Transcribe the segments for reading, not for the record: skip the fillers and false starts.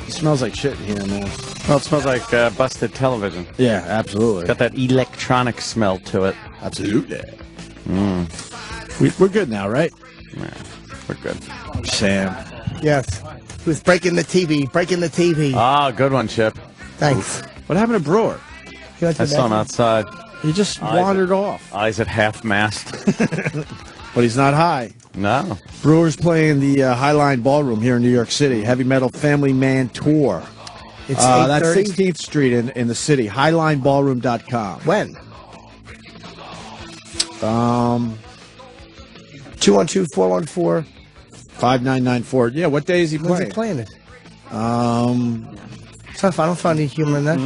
It smells like shit here, man. Well, it smells like busted television. Yeah, absolutely. Got that electronic smell to it. Absolutely. We're good now, right? Yeah, we're good. Sam. Yes. Who's breaking the TV? Breaking the TV. Ah, good one, Chip. Thanks. What happened to Breuer? You went to I the saw him bathroom? outside. He just wandered off. Eyes at half-mast. But he's not high. No. Breuer's playing the Highline Ballroom here in New York City. Heavy Metal Family Man Tour. It's That's 8:30. 16th Street in the city. HighlineBallroom.com. When? 212-414-5994. Yeah, what day is he When's playing? he playing it? Um, Tough. I don't find any humor in that.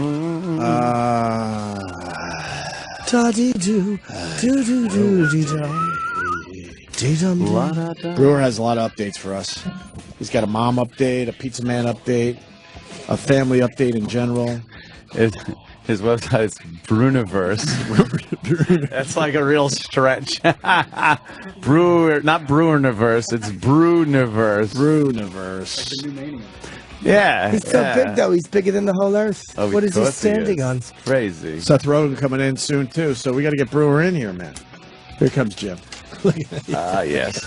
Breuer has a lot of updates for us. He's got a mom update, a pizza man update, a family update in general. His website is Bruniverse. That's like a real stretch. Breuer, not Brewerniverse. It's Bruniverse. Bruniverse. Yeah. He's so big, though. He's bigger than the whole earth. Oh, What is he because standing is. on? Crazy. Seth Rogen coming in soon, too, so we got to get Breuer in here, man. Here comes Jim. Yes.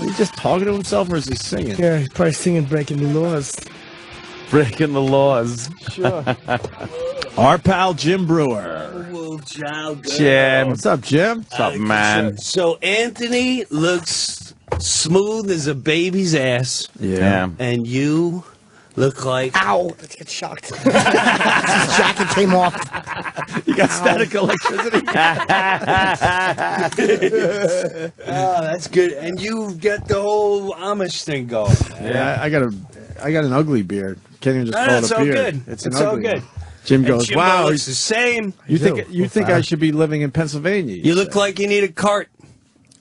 Is he just talking to himself, or is he singing? Yeah, he's probably singing Breaking the Laws. Breaking the laws. Sure. Our pal Jim Breuer. Jim. What's up, Jim? What's up, man? So Anthony looks smooth as a baby's ass. Yeah. And you look like... Ow! Let's get shocked. His jacket came off. You got static electricity? Oh, that's good. And you got the whole Amish thing going. Yeah, I got an ugly beard. Can't even just call That's it a all beard. good. It's It's an all ugly good. one. Jim And goes, Jimbo wow. looks the same. You think I should be living in Pennsylvania? You look like you need a cart.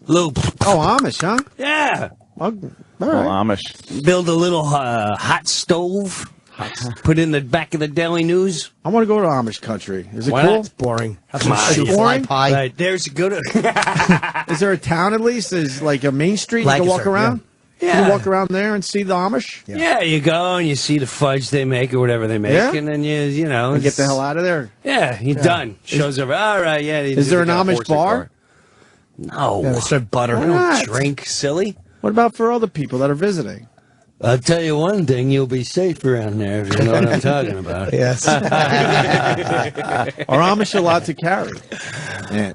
Loop. Oh, Amish, huh? Yeah. All Well, right. Amish. Build a little hot stove. Put in the back of the Daily News. I want to go to Amish country. Is it Why cool? not? It's boring. Have Come some on. soup, It's fly boring? pie. Right, there's a good... Is there a town at least? Is like a main street you can walk Lancaster, around? yeah. You can walk around there and see the Amish? Yeah, you go and you see the fudge they make or whatever they make, Yeah? and then you know... And get the hell out of there. Yeah, you're done. Shows over. All right, yeah. Is there an Amish bar? No. Yeah, they serve butter. I What? don't drink, silly. What about for other people that are visiting? I'll tell you one thing, you'll be safe around there if you know what I'm talking about. Yes. Are Amish allowed to carry? Yeah.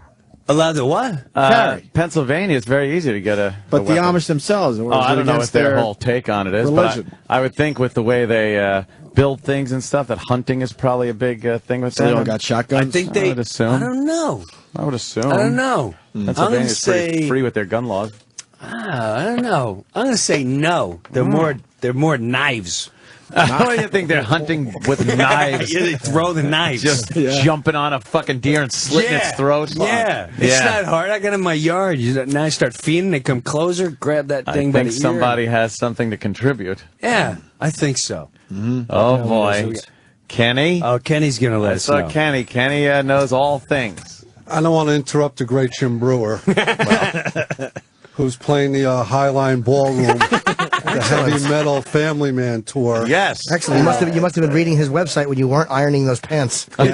Allowed to what? Carry. Pennsylvania, it's very easy to get a But the weapon. Amish themselves, or Oh, is I it don't know what against their whole take on it is, religion? but I would think with the way they build things and stuff, that hunting is probably a big thing with So they them. all got shotguns? I think they... I would assume. I don't know. I would assume. I don't know. Pennsylvania's pretty say- free with their gun laws. I don't know. I'm going to say no. They're more knives. Why do you think they're hunting with knives? Yeah, they throw the knives. Just jumping on a fucking deer and slitting its throat. Yeah. It's not hard. I got it in my yard. Now I start feeding. They come closer, grab that I thing by think the ear. somebody has something to contribute. Yeah, I think so. Oh, boy. Kenny? Oh, Kenny's going to let I us saw know. Kenny. Kenny knows all things. I don't want to interrupt the great Jim Breuer, who's playing the Highline Ballroom, the Heavy Metal Family Man Tour. Yes. Excellent. You must have been reading his website when you weren't ironing those pants. But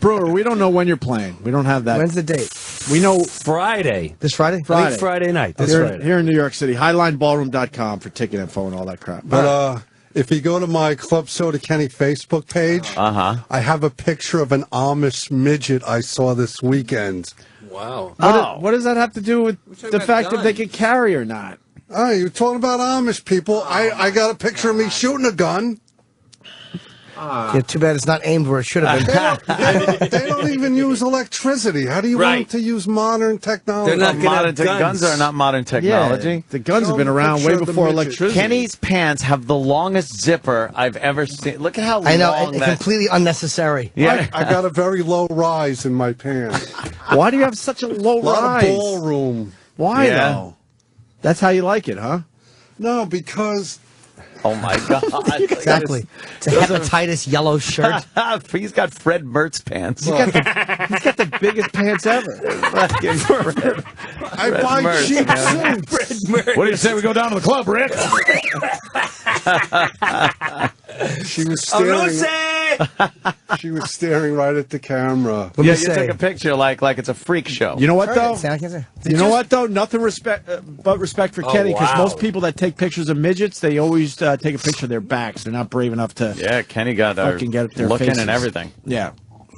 Breuer, we don't know when you're playing. We don't have that. When's the date? We know Friday. This Friday? I think Friday night. This here, Friday. here in New York City, HighlineBallroom.com for ticket info and all that crap. But if you go to my Club Soda Kenny Facebook page, I have a picture of an Amish midget I saw this weekend. Wow. What does that have to do with the fact that they can carry or not? Oh, you're talking about Amish people. I got a picture of me shooting a gun. Yeah, too bad it's not aimed where it should have been. They don't even use electricity. How do you want them to use modern technology? They're not gonna Modern have guns. guns are not modern technology. Yeah, the guns have been Show them a around picture way of the before midget. electricity. Kenny's pants have the longest zipper I've ever seen. Look at how I know, long and that... completely unnecessary. Yeah. I got a very low rise in my pants. Why do you have such a low A lot rise? of ballroom. Why Yeah. though? That's how you like it, huh? No, because Oh my God! Exactly. It's a hepatitis yellow shirt. He's got Fred Mertz pants. He's got the biggest pants ever. I buy Mertz, cheap man. suits. What do you say we go down to the club, Rick? She was staring. She was staring right at the camera. Yeah, you took a picture like it's a freak show. You know what though? You know what though? Nothing but respect for Kenny, because most people that take pictures of midgets, they always take a picture of their backs. They're not brave enough to. Yeah, Kenny got fucking get their looking faces. and everything. Yeah.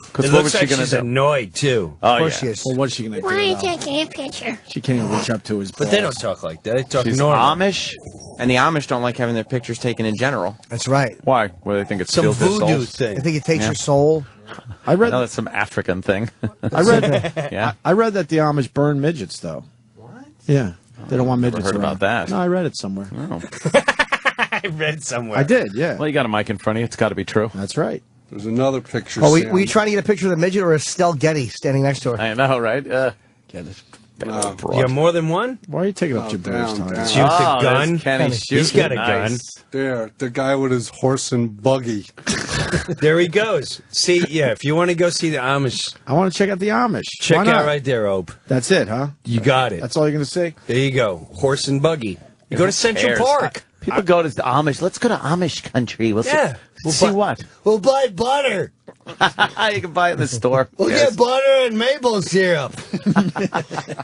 Because It what looks was she like gonna she's do? annoyed too. Oh, Of course yeah. she is. Well, what's she gonna do? Why are you though? taking a picture? She can't even reach up to his. But they don't balls. talk like that. They talk She's normal. Amish. And the Amish don't like having their pictures taken in general. That's right. Why? Well, they think it Some steals their voodoo souls. thing. I think it takes Yeah. your soul. I I read. know that's some African thing. I read. Yeah. I read that the Amish burn midgets, though. What? Yeah, they don't want midgets. heard around. about that. No, I read it somewhere. Oh. I read somewhere. I did. Yeah. Well, you got a mic in front of you. It's got to be true. That's right. There's another picture. Oh, Sam. were you trying to get a picture of the midget or Estelle Getty standing next to her? I know, right? Get it. You have more than one? Why are you taking up your brother's down, time? down. Shoot the gun. there's Kenny Kenny. shooting. He's got a Nice. There, the guy with his horse and buggy. There he goes. See, yeah, if you want to go see the Amish, I want to check out the Amish. check Why not? out right there, Ope. That's it, huh? You got it. That's all you're gonna say? There you go. Horse and buggy. You go to Central cares? Park. People go to the Amish. Let's go to Amish country. We'll Yeah. see what. We'll buy butter. You can buy it in the store. We'll Yes. get butter and maple syrup.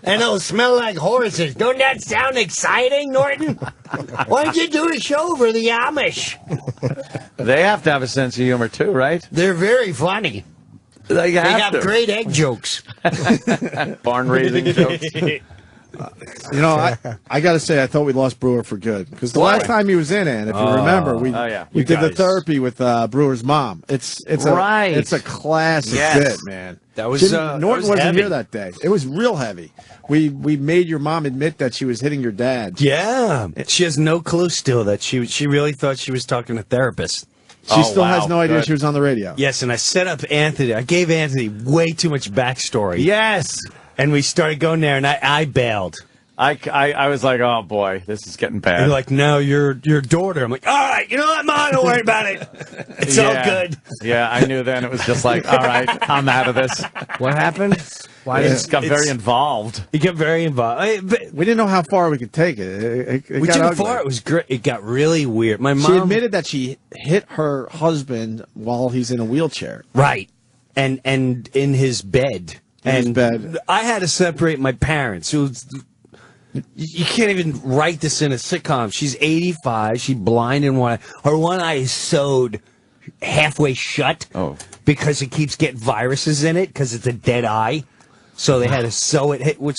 And it'll smell like horses. Don't that sound exciting, Norton? Why don't you do a show for the Amish? They have to have a sense of humor too, right? They're very funny. They They have have to. great egg jokes. Barn raising jokes. You know, I got to say, I thought we lost Breuer for good, because the last time he was in it, if you remember, we Oh, yeah. we You did the guys. therapy with Brewer's mom. It's Right. It's a classic Yes. bit, man. That was, Norton that was wasn't heavy. here that day. It was real heavy. We made your mom admit that she was hitting your dad. Yeah. She has no clue still that she really thought she was talking to therapists. She Oh, still has wow. no idea Good. she was on the radio. Yes, and I set up Anthony. I gave Anthony way too much backstory. Yes. And we started going there, and I bailed. I was like, oh boy, this is getting bad. You're like, no, your daughter. I'm like, all right, you know what, Mom, don't worry about it. It's all good. Yeah, I knew then. It was just like, all right, I'm out of this. What happened? I just got very involved. He got very involved. But We didn't know how far we could take it. It we got took it ugly. far. It was great. It got really weird. My mom She admitted that she hit her husband while he's in a wheelchair. right, and in his bed. In his and bed. I had to separate my parents. You can't even write this in a sitcom. She's 85. She's blind in one eye. Her one eye is sewed halfway shut because it keeps getting viruses in it because it's a dead eye. So they had to sew it, which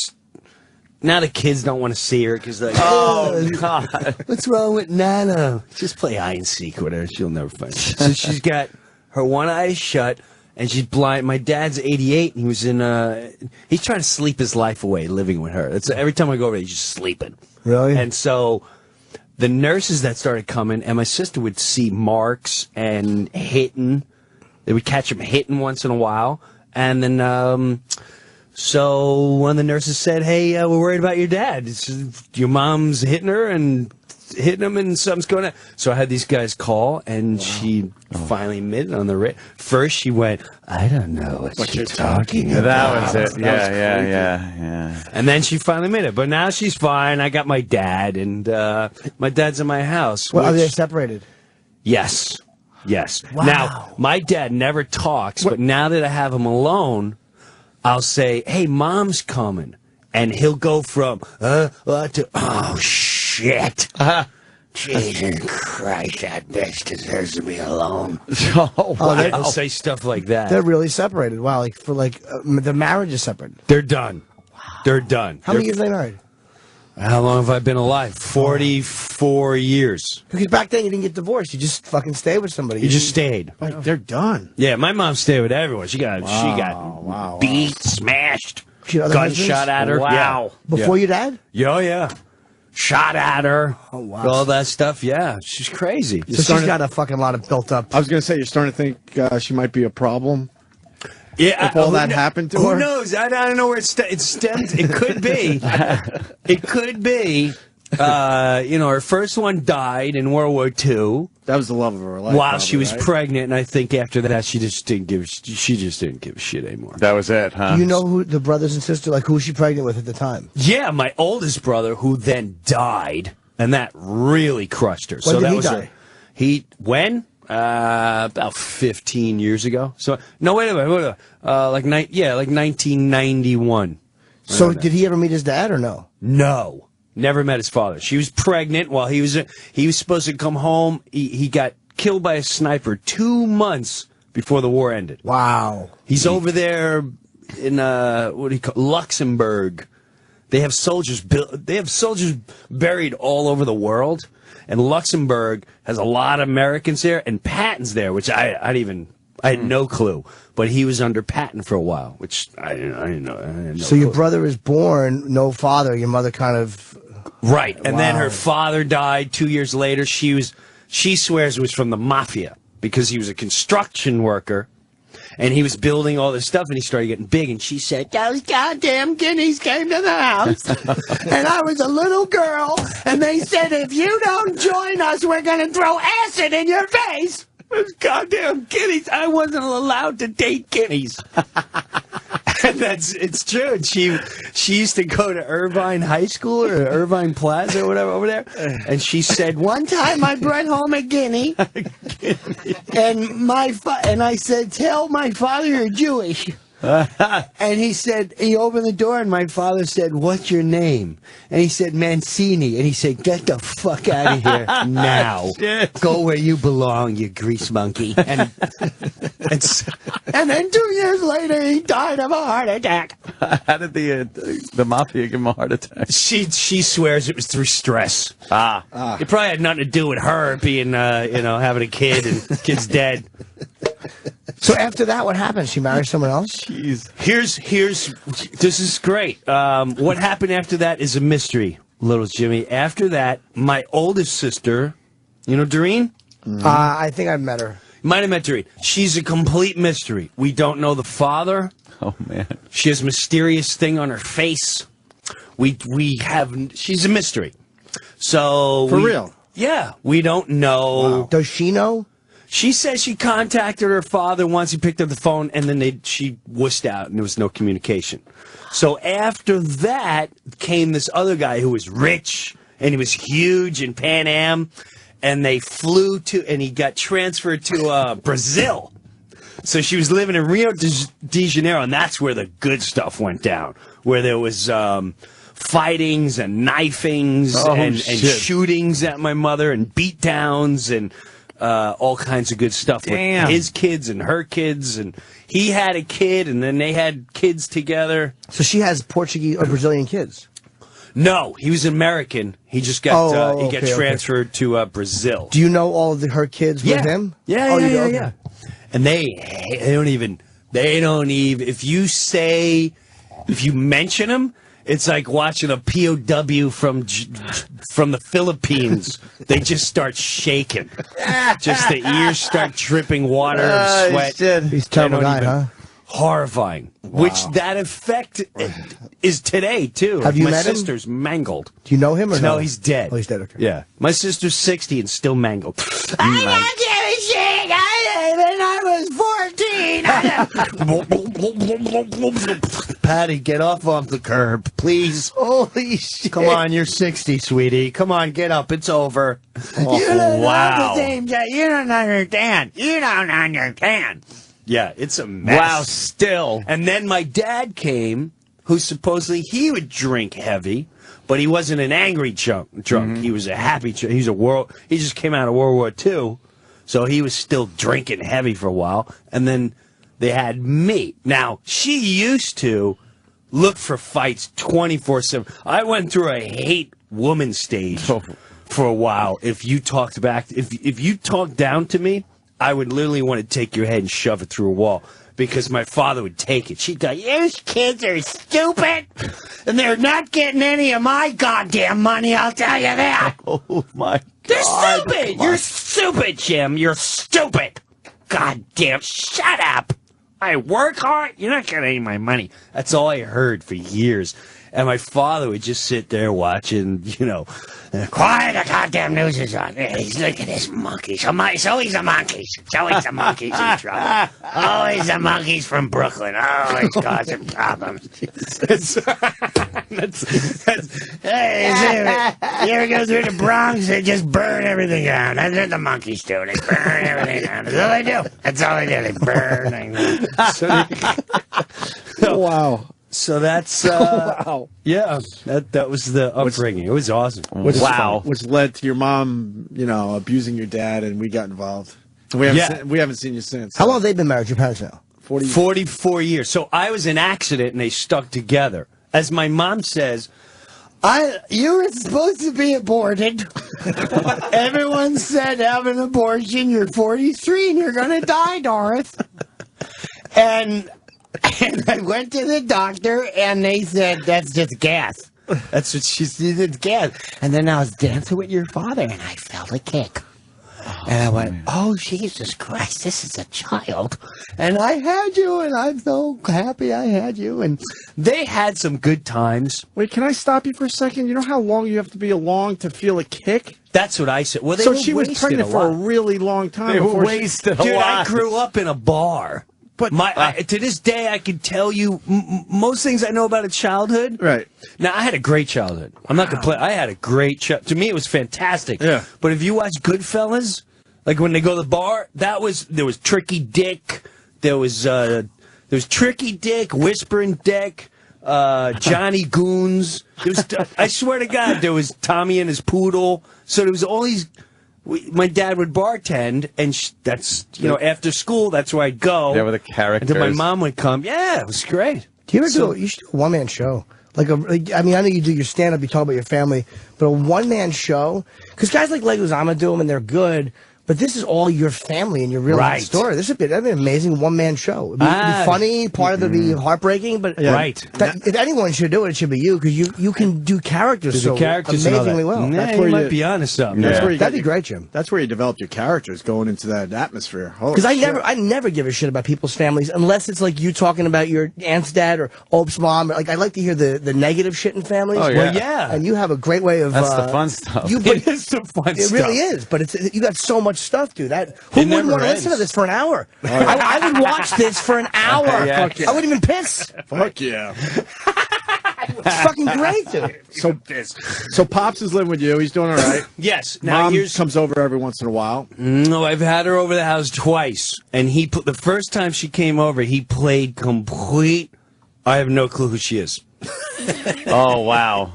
now the kids don't want to see her because they're like, Oh, God. what's wrong with Nana? Just play hide and seek with her. She'll never find it. So she's got her one eye is shut. And she's blind. My dad's 88, and he was in. He's trying to sleep his life away, living with her. That's every time I go over there, he's just sleeping. Really? And so, the nurses that started coming, and my sister would see marks and hitting. They would catch him hitting once in a while, and then. So one of the nurses said, "Hey, we're worried about your dad. Your mom's hitting her and." Hitting him and something's going on. So I had these guys call, and she finally admitted on the radio. First, she went, "I don't know what you're talking about." That was it. Yeah. And then she finally made it. But now she's fine. I got my dad, and my dad's in my house. Well, are they which- separated? Yes. Wow. Now, my dad never talks, but now that I have him alone, I'll say, "Hey, Mom's coming." And he'll go from, to, "Oh, shit." Jesus Christ, that bitch deserves to be alone. Oh, wow. He'll say stuff like that. They're really separated. Wow, like for the marriage is separated. They're done. They're done. How many years are they married? How long have I been alive? 44 years. Because back then you didn't get divorced. You just fucking stayed with somebody. You just stayed. Like, they're done. Yeah, my mom stayed with everyone. She got beat, smashed, She had other gunshot husbands? at her. Wow. Before your dad? Yeah. Shot at her. Oh, wow. All that stuff. Yeah, she's crazy. So she's got a fucking lot of built up. I was going to say, you're starting to think she might be a problem. Yeah, If all that happened to her? Who knows? I don't know where it stems. It could be. It could be. Her first one died in World War II. That was the love of her life. While probably, she was right? pregnant, and I think after that she just didn't give a shit anymore. That was it, huh? Do you know who the brothers and sisters, like who was she pregnant with at the time? Yeah, my oldest brother, who then died, and that really crushed her. When did he die? When? About 15 years ago. So no, wait a minute. Like 1991. So did he ever meet his dad or no? No. Never met his father. She was pregnant while he was supposed to come home. He got killed by a sniper 2 months before the war ended. Wow. He's over there in Luxembourg. They have soldiers buried all over the world, and Luxembourg has a lot of Americans there and Patton's there, which I had no clue. But he was under Patton for a while, which I didn't know. So your brother is born, no father. Your mother kind of... Right, and then Wow. her father died 2 years later. She swears it was from the mafia because he was a construction worker, and he was building all this stuff, and he started getting big, and she said, those goddamn guineas came to the house, and I was a little girl, and they said, if you don't join us, we're going to throw acid in your face. Those goddamn guineas. I wasn't allowed to date guineas. And it's true. And she used to go to Irvine High School or Irvine Plaza or whatever over there. And she said, one time I brought home a guinea. And I said, tell my father you're Jewish. And he said, he opened the door and my father said, what's your name? And he said, Mancini. And he said, get the fuck out of here now. Go where you belong, you grease monkey. And then 2 years later, he died of a heart attack. How did the mafia give him a heart attack? She swears it was through stress. It probably had nothing to do with her being, having a kid and the kid's dead. So after that, what happened? She married someone else? Jeez. This is great. What happened after that is a mystery, little Jimmy. After that, my oldest sister, Doreen? I think I've met her. Might have met Doreen. She's a complete mystery. We don't know the father. Oh, man. She has a mysterious thing on her face. She's a mystery. So For real? Yeah, we don't know. Wow. Does she know? She says she contacted her father once. He picked up the phone, and then she wussed out, and there was no communication. So after that came this other guy who was rich, and he was huge in Pan Am, and they flew and he got transferred to Brazil. So she was living in Rio de Janeiro, and that's where the good stuff went down, where there was fightings and knifings and shootings at my mother and beatdowns and all kinds of good stuff. Damn. With his kids and her kids, and he had a kid, and then they had kids together. So she has Portuguese or Brazilian kids? No, he was American. He just got okay, transferred to Brazil. Do you know all of her kids with him? Yeah, oh, yeah. And they don't even. If you mention him, it's like watching a POW from the Philippines. They just start shaking. Just the ears start dripping water of sweat. He's a terrible guy, huh? Horrifying. Wow. Which that effect is today, too. Have you my met him? My sister's mangled. Do you know him or no? No, he's dead. Oh, he's dead, okay. Yeah. My sister's 60 and still mangled. I don't give a shit. I was 14. Patty, get off the curb, please. Holy shit. Come on, you're 60, sweetie. Come on, get up. It's over. Oh, You don't wow. You don't understand. You don't understand. Yeah, it's a mess. Wow, still. And then my dad came, who supposedly he would drink heavy, but he wasn't an angry drunk. Mm-hmm. He was a happy drunk. He just came out of World War II, so he was still drinking heavy for a while. And then they had me. Now, she used to look for fights 24/7. I went through a hate woman stage for a while. If you talked back, if you talked down to me, I would literally want to take your head and shove it through a wall because my father would take it. She'd go, "These kids are stupid, and they're not getting any of my goddamn money, I'll tell you that." Oh, my They're God. stupid! You're stupid, Jim! You're stupid! Goddamn, shut up! I work hard, you're not getting any of my money. That's all I heard for years. And my father would just sit there watching, Quiet, the goddamn news is on. He's look at this monkey. It's always the monkeys. It's always the monkeys in trouble. Always the monkeys from Brooklyn. Always causing problems. Hey, you ever go through the Bronx? They just burn everything down. That's what the monkeys do. They burn everything down. That's all they do. That's all they do. They burn everything. Wow. So that's Wow. Yeah, that was the upbringing. It was awesome. Which led to your mom, abusing your dad, and we got involved. We haven't seen you since. How long have they been married, your parents now? 44 years. So I was in an accident, and they stuck together. As my mom says, You were supposed to be aborted. Everyone said have an abortion. You're 43 and you're going to die, Doris. And I went to the doctor and they said that's just gas. That's what she said, it's gas. And then I was dancing with your father and I felt a kick. And I went, oh, Jesus Christ, this is a child. And I had you, and I'm so happy I had you. And they had some good times. Wait, can I stop you for a second? You know how long you have to be along to feel a kick? That's what I said. Well, so she was pregnant for a really long time. They were wasted a lot. Dude, I grew up in a bar. But to this day, I can tell you most things I know about a childhood. Right. Now, I had a great childhood. I'm not going to play. I had a great childhood. To me, it was fantastic. Yeah. But if you watch Goodfellas, like when they go to the bar, there was Tricky Dick. There was Tricky Dick, Whispering Dick, Johnny Goons. I swear to God, there was Tommy and his poodle. So there was all these. My dad would bartend, and that's after school. That's where I'd go. Yeah, with the characters. And then my mom would come. Yeah, it was great. Do you ever you should do a one-man show? I know you do your stand-up, you talk about your family, but a one-man show? Because guys like Leguizamo do them, and they're good, but this is all your family and your real life story. That'd be an amazing one-man show. It'd be funny, part of it would be heartbreaking, but if anyone should do it, it should be you, because you can do characters amazingly well. That's where you might be onto something. That'd be great, Jim. That's where you develop your characters, going into that atmosphere. Because I never give a shit about people's families unless it's like you talking about your aunt's dad or Ope's mom. Like I like to hear the negative shit in families. Oh, yeah. Well, yeah, and you have a great way of. That's the fun stuff. It is the fun stuff. It really is, but you got so much stuff, dude. Who wouldn't want to listen to this for an hour? I would watch this for an hour. I wouldn't even piss. Fuck yeah. It's fucking great, dude. So Pops is living with you. He's doing all right. Yes. Now Mom comes over every once in a while. No, I've had her over the house twice, and the first time she came over, he played complete. I have no clue who she is. Oh wow.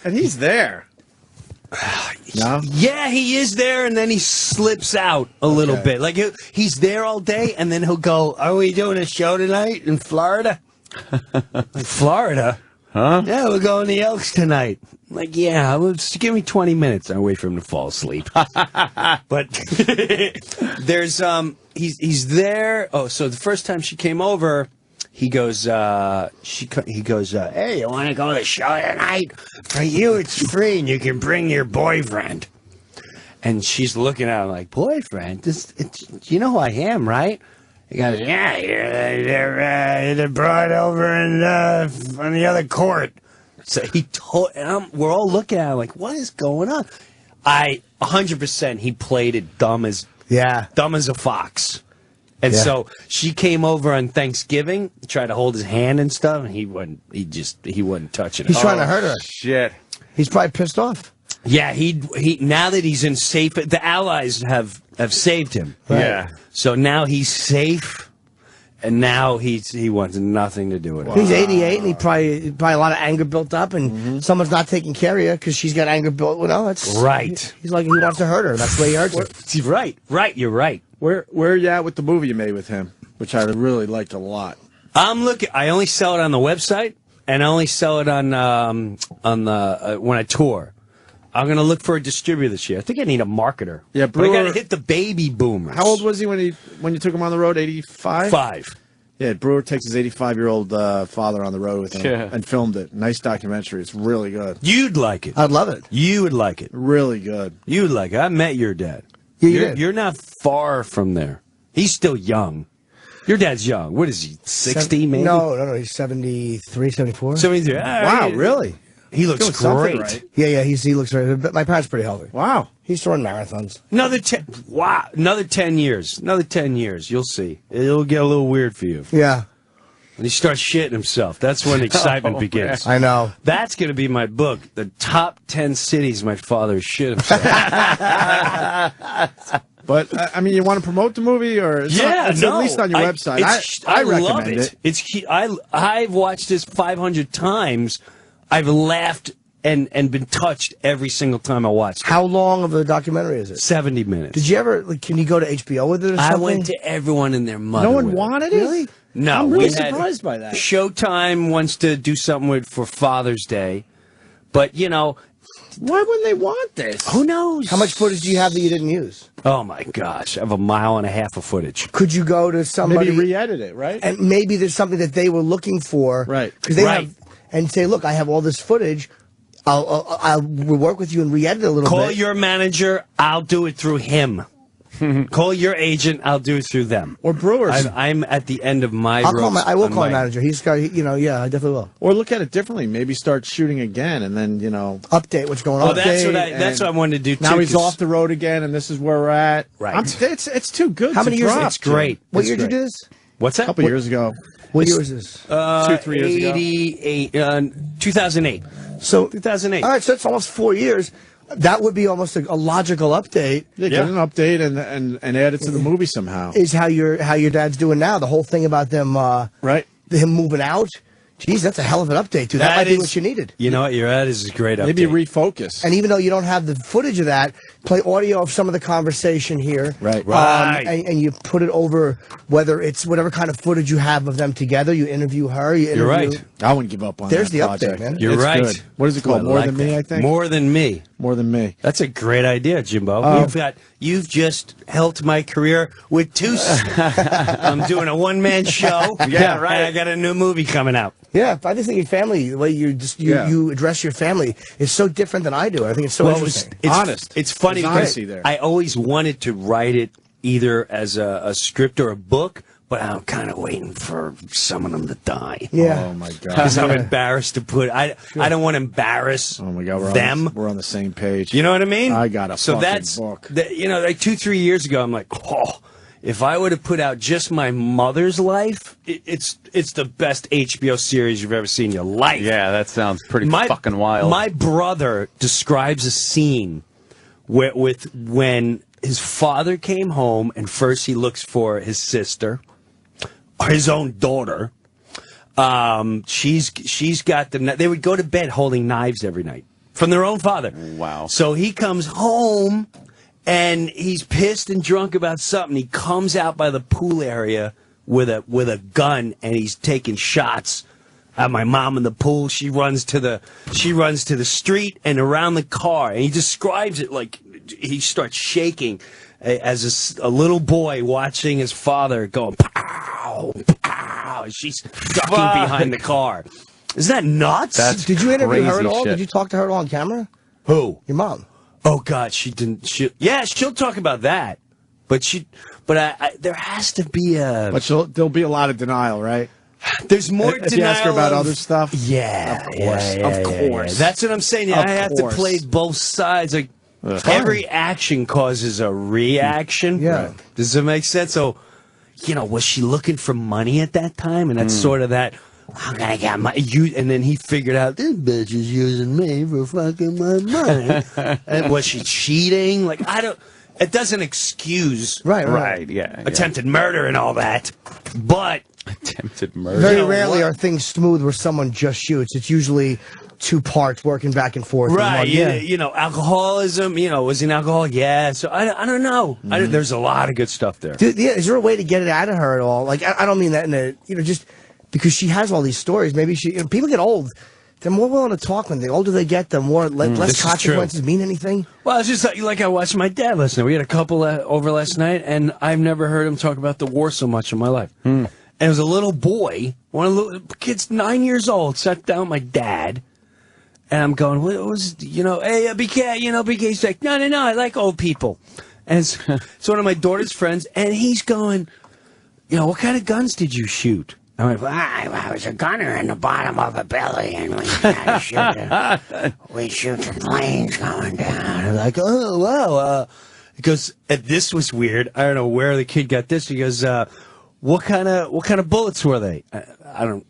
And he's there. No? Yeah, he is there, and then he slips out a little bit. Like he's there all day, and then he'll go, "Are we doing a show tonight in Florida?" Like Florida? Huh? Yeah, we're going to the Elks tonight. I'm like, yeah, just give me 20 minutes. I wait for him to fall asleep. But there's he's there. Oh, so the first time she came over, he goes, hey, you want to go to the show tonight? For you, it's free, and you can bring your boyfriend. And she's looking at him like, boyfriend? You know who I am, right? He goes, yeah, you're the broad over on the other court. So he told, and we're all looking at him like, what is going on? 100%, he played it dumb as a fox. And so she came over on Thanksgiving, tried to hold his hand and stuff, and he wouldn't touch it. He's trying to hurt her. Shit. He's probably pissed off. Yeah, he now that he's in safe, the allies have saved him. Right. Yeah. So now he's safe, and now he wants nothing to do with it. He's 88, and he probably a lot of anger built up, and someone's not taking care of you because she's got anger built. Well, no, that's right. He's like, he wants to hurt her. That's the way he hurts her. Right. You're right. Where are you at with the movie you made with him, which I really liked a lot? I'm looking. I only sell it on the website, and I only sell it on the when I tour. I'm going to look for a distributor this year. I think I need a marketer. Yeah, Breuer, but I got to hit the baby boomers. How old was he when you took him on the road? 85? 5. Yeah, Breuer takes his 85-year-old father on the road with him and filmed it. Nice documentary. It's really good. You'd like it. I'd love it. You would like it. Really good. You would like it. I met your dad. Yeah, you're not far from there. He's still young. Your dad's young. What is he, 60 maybe? No, he's 73, 74. 73. Wow, really? He looks Doing something great. right. Yeah, he looks right. But my parents pretty healthy. Wow. He's throwing marathons. Another 10 years. Another 10 years. You'll see. It'll get a little weird for you. Yeah. When he starts shitting himself, that's when the excitement begins. I know. That's going to be my book, The Top 10 Cities My Father Shit Himself. But I mean, you want to promote the movie, or it's at least on your website? I love recommend it. I've watched this 500 times. I've laughed and been touched every single time I watched it. How long of a documentary is it? 70 minutes. Did you ever? Can you go to HBO with it or something? I went to everyone and their mother. No one with wanted it. it. Really? No, I'm really we had- surprised by that. Showtime wants to do something with for Father's Day, but you know, Why wouldn't they want this? who knows? How much footage do you have that you didn't use? Oh my gosh, I have 1.5 miles of footage. Could you go to somebody Maybe re-edit it, right? and maybe there's something that they were looking for, Right. Because they Right. have, and say, look, I have all this footage. I'll work with you and re-edit it a little Call bit. your manager. I'll do it through him. Call your agent. I'll do it through them. Or Brewers. I'm at the end of my. I will call my my manager. He's got, yeah, I definitely will. Or look at it differently. Maybe start shooting again, and then Update what's going on. Oh, that's what update, I wanted to do. Now too, he's 'cause- off the road again, and this is where we're at. Right. It's too good. How to many years? drop, It's great. What It's year did you great. do this? What's that? A couple years ago. What year was this? 2-3 years ago. 88, 2008. So 2008. All right, so it's almost 4 years. That would be almost a logical update. Yeah, get an update and add it to the movie somehow. Is how your dad's doing now. The whole thing about them, Right. him moving out. Geez, that's a hell of an update, dude. That might be what you needed. You know what? You're at is a great update. Maybe refocus. And even though you don't have the footage of that, play audio of some of the conversation here. Right. Right. And you put it over, whether it's whatever kind of footage you have of them together. You interview her. You interview. You're right. I wouldn't give up on There's that the project. update, man. You're It's right. good. What is it called? I More like Than Me, that. I think? More Than Me. More Than Me. That's a great idea, Jimbo. You've just helped my career with two. I'm doing a one-man show. Yeah, right. And I got a new movie coming out. Yeah, I just think your family, the way you address your family, is so different than I do. I think it's so interesting. Honest. It's funny There's because honesty there. I always wanted to write it either as a script or a book, but I'm kind of waiting for some of them to die. Yeah. Oh my God. Because I'm embarrassed to put. I don't want to embarrass Oh my God. them. We're on the same page. You know what I mean? I got a so fucking that's book. like 2-3 years ago. I'm like, oh, if I would have put out just my mother's life, it's the best HBO series you've ever seen in your life. Yeah, that sounds pretty fucking wild. My brother describes a scene with when his father came home and first he looks for his sister, or his own daughter. She's got they would go to bed holding knives every night from their own father. Wow. So he comes home and he's pissed and drunk about something. He comes out by the pool area with a gun and he's taking shots at my mom in the pool. She runs to the street and around the car, and he describes it like he starts shaking as a little boy watching his father go pow pow. She's ducking behind the car. Isn't that nuts? That's Did you interview her crazy at all? shit. Did you talk to her at all on camera? Who? Your mom. Oh God, she didn't. She'll talk about that, but there has to be a. But there'll be a lot of denial, right? There's more If you ask her denial about of- other stuff? Yeah, Of course. yeah, Of yeah, course. yeah. That's what I'm saying. Of I have to course. play both sides. Like every action causes a reaction. Yeah. Right. Does that make sense? So, was she looking for money at that time? And that's sort of that. I'm gonna get my and then he figured out this bitch is using me for fucking my money. And was she cheating? Like it doesn't excuse Right, yeah. attempted murder and all that, but. Attempted murder. Very know rarely what? are things smooth where someone just shoots. It's usually two parts working back and forth. Right, And one- alcoholism. Was he an alcoholic? Yeah. So I don't know. There's a lot of good stuff there. Dude, yeah, is there a way to get it out of her at all? Like, I don't mean that in a, just because she has all these stories. Maybe people get old. They're more willing to talk when the older they get, the more less This is consequences mean anything. Well, it's just like I watched my dad last night. We had a couple over last night, and I've never heard him talk about the war so much in my life. And it was a little boy, one of the little kids, 9 years old, sat down with my dad, and I'm going, what was, hey, BK, BK, he's like, no, I like old people. And it's one of my daughter's friends, and he's going, what kind of guns did you shoot? I went, I was a gunner in the bottom of a belly, and we shoot the planes going down. I'm like, oh, wow. He goes, and this was weird. I don't know where the kid got this. He goes, what kind of bullets were they? I don't.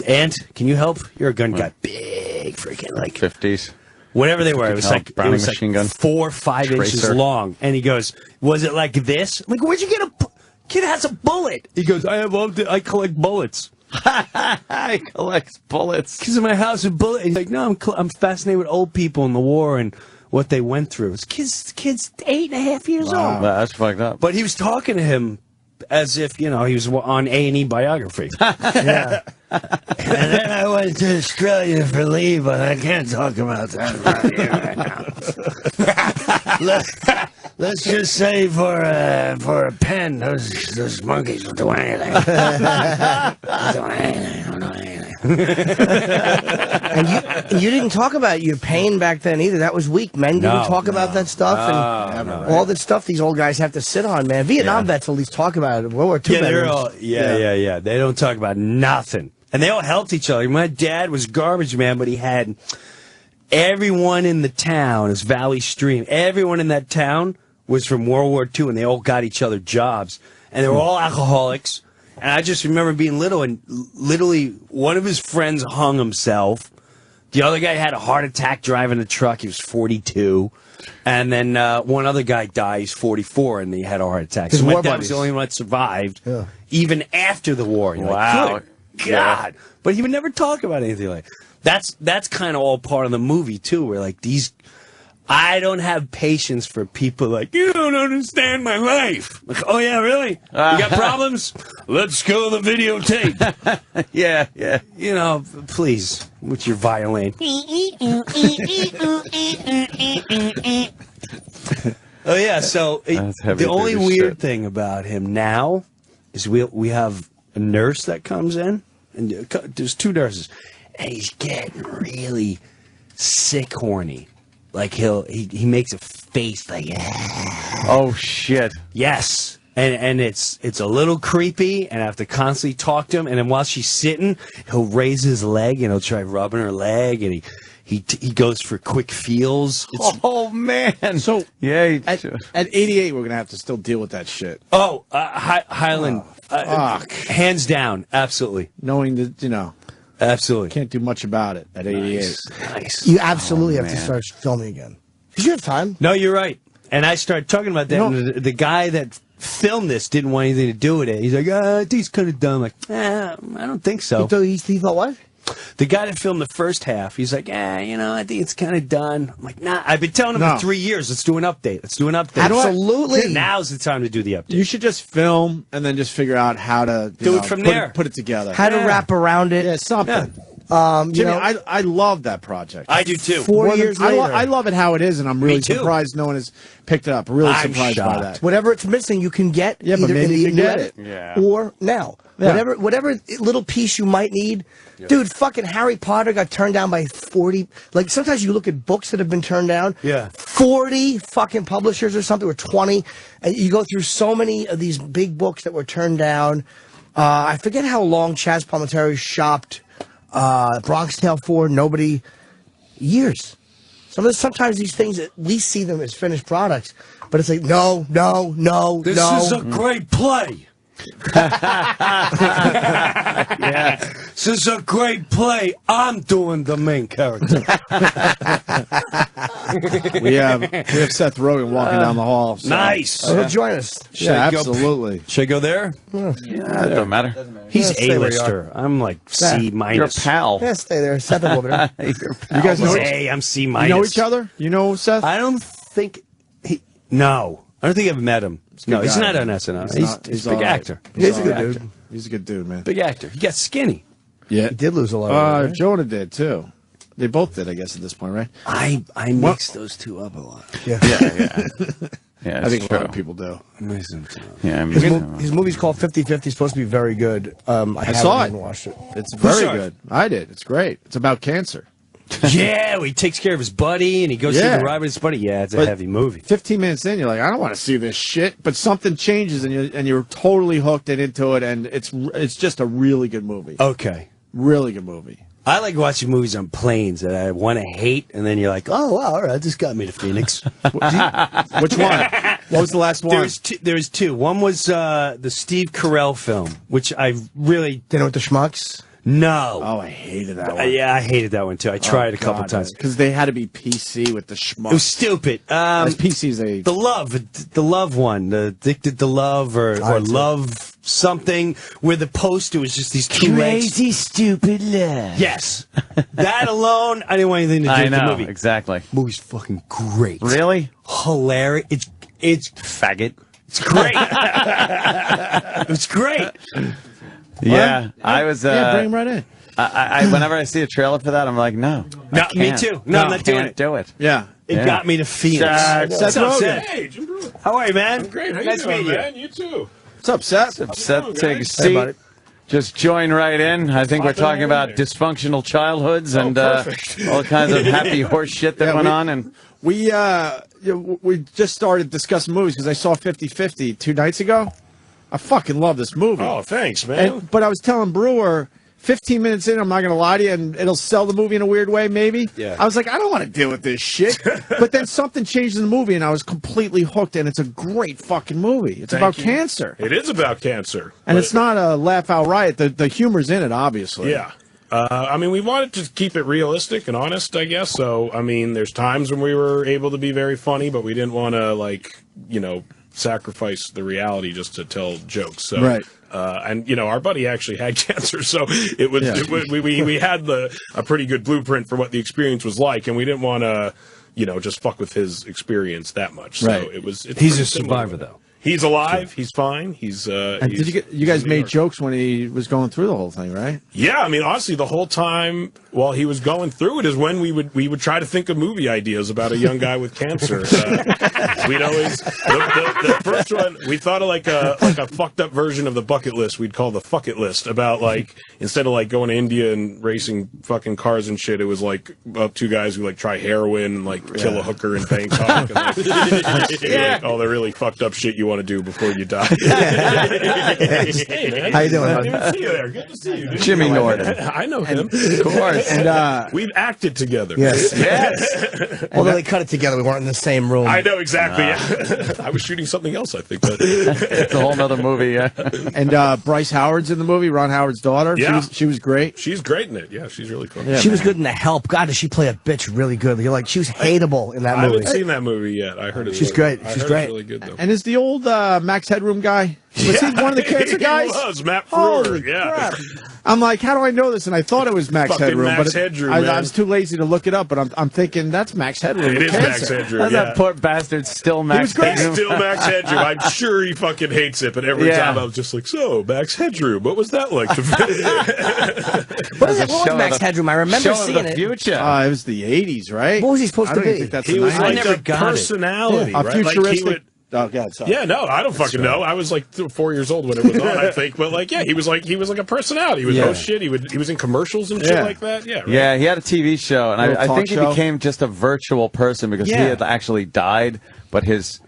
Ant, can you help? You're a gun guy. Big freaking, like 50s. Whatever they were. It was like, Browning machine gun. 4 or 5 inches long. And he goes, was it like this? I'm like, where'd you get a... Kid has a bullet. He goes, I collect bullets. I collect bullets. Kids in my house with bullets. He's like, no, I'm fascinated with old people in the war and what they went through. It's kids 8.5 years old. That's fucked up. But he was talking to him as if, he was on A&E biography. Yeah. And then I went to Australia for leave, but I can't talk about that right now. Let's just say for a pen, those monkeys will do anything. They'll do anything. They'll do anything. And you didn't talk about your pain back then either. That was weak. Men didn't talk about that stuff and all the stuff these old guys have to sit on, man. Vietnam vets at least talk about it. World War II veterans. Yeah. They don't talk about nothing. And they all helped each other. My dad was garbage man, but he had everyone in the town, it's Valley Stream, everyone in that town was from World War II, and they all got each other jobs. And they were all alcoholics. And I just remember being little, and literally one of his friends hung himself. The other guy had a heart attack driving a truck. He was 42. And then one other guy died. He's 44, and he had a heart attack. So my dad was the only one that survived, even after the war. You're wow. Like, good God. But he would never talk about anything like that. That's kind of all part of the movie, too, where, like, I don't have patience for people like, you don't understand my life. Like, oh, yeah, really? You got problems? Let's go to the videotape. Yeah. Please, with your violin. Oh, yeah, so the only weird thing about him now is we have a nurse that comes in, and there's 2 nurses, and he's getting really sick horny. Like he makes a face like, oh shit, yes, and it's a little creepy, and I have to constantly talk to him. And then while she's sitting, he'll raise his leg and he'll try rubbing her leg, and he goes for quick feels. Oh man, so yeah, at 88 we're gonna have to still deal with that shit. Oh, Highland, hands down, absolutely. Knowing that absolutely can't do much about it at 88. Nice. You absolutely have to start filming again. Did you have time? No, you're right. And I started talking about that. And the guy that filmed this didn't want anything to do with it. He's like, I think he's kind of dumb. Like, I don't think so. He thought what? The guy that filmed the first half, he's like, I think it's kind of done. I'm like, nah, I've been telling him for 3 years, let's do an update. Absolutely. Now's the time to do the update. You should just film and then just figure out how to do it from there. Put it together. How to wrap around it. Yeah, something. Yeah. Jimmy, I love that project. I do too. 4 years later. I love it how it is, and I'm really surprised no one has picked it up. Really surprised by that. Whatever it's missing, you can get. Yeah, but maybe you get it. Yeah. Or now. Yeah. Whatever little piece you might need. Yeah. Dude, fucking Harry Potter got turned down by 40. Like, sometimes you look at books that have been turned down. Yeah. 40 fucking publishers or something, or 20. And you go through so many of these big books that were turned down. I forget how long Chaz Palminteri shopped Bronx Tale for. Nobody. Years. Sometimes these things, at least see them as finished products. But it's like, no. This is a great play. Yeah. This is a great play. I'm doing the main character. we have Seth Rogen walking down the hall. So. Nice. He'll join us. Yeah, absolutely. Should I go there? Yeah, it don't matter. He's A-lister. I'm like C minus. You're a pal. Yeah, stay there. Seth will be there. You guys know I'm C minus. You know each other? You know Seth? I don't think No. I don't think I've met him. No, he's not on SNL. He's a big actor. He's a good dude. He's a good dude, man. Big actor. He got skinny. Yeah. He did lose a lot of weight, right? Jonah did, too. They both did, I guess, at this point, right? I mix those two up a lot. Yeah. Yeah, I think a lot of people do. Yeah, his movie's called 50-50. Supposed to be very good. I saw it. Watched it. It's very good. I did. It's great. It's about cancer. Yeah, he takes care of his buddy and he goes through the ride with his buddy. Yeah, it's a heavy movie. 15 minutes in, you're like, I don't want to see this shit. But something changes and you're totally hooked and into it, and it's just a really good movie. Okay. Really good movie. I like watching movies on planes that I want to hate, and then you're like, oh, wow, all right, this got me to Phoenix. Which one? What was the last one? There was two. One was the Steve Carell film, which I really... Dinner with the Schmucks? No. Oh, I hated that one. Yeah, I hated that one, too. I tried a couple times. Because they had to be PC with the schmuck. It was stupid. As PCs, The love one, the Addicted to Love or Love something, where the poster was just these two legs. Crazy, stupid love. Yes. That alone, I didn't want anything to do with the movie. Exactly. Movie's fucking great. Really? Hilarious. It's faggot. It's great. It's great. Yeah, I was. bring him right in. I whenever I see a trailer for that, I'm like, no. No, me too. No, I'm not doing it. Do it. Yeah. It got me to Phoenix. Seth Rogen. Hey, Jim Breuer. How are you, man? I'm great. How you Nice to doing, meet you. man? You too. What's up, Seth? Seth, take a Hey, seat. buddy. Just join right in. I think we're Pop in talking right about in. dysfunctional childhoods and perfect. all kinds of happy horse shit that went on. And We just started discussing movies because I saw 50-50 2 nights ago. I fucking love this movie. Oh, thanks, man. But I was telling Breuer, 15 minutes in, I'm not going to lie to you, and it'll sell the movie in a weird way, maybe. Yeah. I was like, I don't want to deal with this shit. But then something changed in the movie, and I was completely hooked, and it's a great fucking movie. It's about you. cancer. It is about cancer. And but- it's not a laugh out riot. The humor's in it, obviously. Yeah. I mean, we wanted to keep it realistic and honest, I guess. So, I mean, there's times when we were able to be very funny, but we didn't want to, sacrifice the reality just to tell jokes. So, Right. And our buddy actually had cancer, so we had a pretty good blueprint for what the experience was like, and we didn't want to, just fuck with his experience that much. Right. So it's He's pretty a similar. survivor, though. He's alive. He's fine. He's. And he's, you guys in New made York. jokes when he was going through the whole thing, right? Yeah, I mean, honestly, the whole time while he was going through it is when we would try to think of movie ideas about a young guy with cancer. We'd always the first one we thought of like a fucked up version of the bucket list. We'd call the fuck it list about instead of going to India and racing fucking cars and shit, it was two guys who try heroin and kill a hooker in Bangkok and all the really fucked up shit you want to do before you die. Hey man, How you doing, I bud? didn't even see you there. Good to see you. Jimmy Norton. I know him. Of course. And We've acted together. Yes. Yes. Although they cut it together, we weren't in the same room. I know exactly. Yeah. I was shooting something else, I think. But It's a whole nother movie. Yeah. and Bryce Howard's in the movie, Ron Howard's daughter. Yeah. She was great. she's great in it. Yeah, she's really cool. Yeah. She was good in The Help. God, does she play a bitch really good? You're like, she was hateable in that I movie. haven't seen that movie yet. I heard it's She's great. I She's heard great. It's really good though. And is the old Max Headroom guy? Was he one of the cancer guys? He was Matt Breuer. Holy Yeah. crap. I'm like, how do I know this? And I thought it was Max Fucking Headroom, Max but Headroom, I man. was too lazy to look it up. But I'm thinking that's Max Headroom. It with is Max cancer. Headroom. That Yeah. poor bastard still Max was great. Headroom. Still Max Headroom. I'm sure he fucking hates it, but every Yeah. time I was just like, so, Max Headroom, what was that like? What As a was show Max of the- Headroom? I remember show of seeing the it. future. It was the 80s, right? What was he supposed I to don't even be? think that's He the was 90s. like never a got it. personality, A right? Like, he futuristic. would- Oh God, sorry. Yeah, no, I don't fucking know. I was 4 years old when it was on, I think. But he was like a personality. He would host shit. He was in commercials and shit Yeah. like that. Yeah, right. Yeah, he had a TV show, and Little I talk think he show. became just a virtual person because he had actually died, but his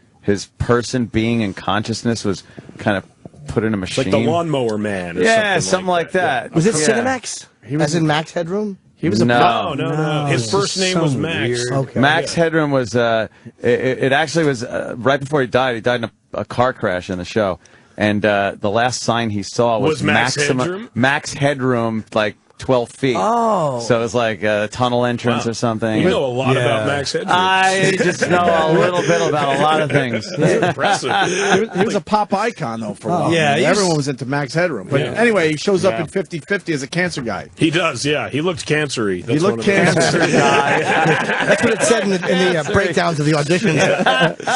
person being in consciousness was kind of put in a machine. Like the Lawnmower Man. Or Yeah, something like that. Was it Yeah. Cinemax? He was As in Max Headroom? He was No. No. His first name was Max. weird. Okay. Max Headroom was it actually was right before he died. He died in a car crash in the show, and the last sign he saw was Max maximum Headroom? max headroom, like 12 feet. Oh. So it was like a tunnel entrance Wow. or something. You know a lot about Max Headroom. I just know a little bit about a lot of things. That's impressive. He was a pop icon though for a while. Yeah, he's- everyone was into Max Headroom. But Yeah. anyway, he shows up Yeah. in 50-50 as a cancer guy. He does, yeah. He looked cancery. That's He looked one of the- cancer guy. That's what it said in the breakdowns of the audition.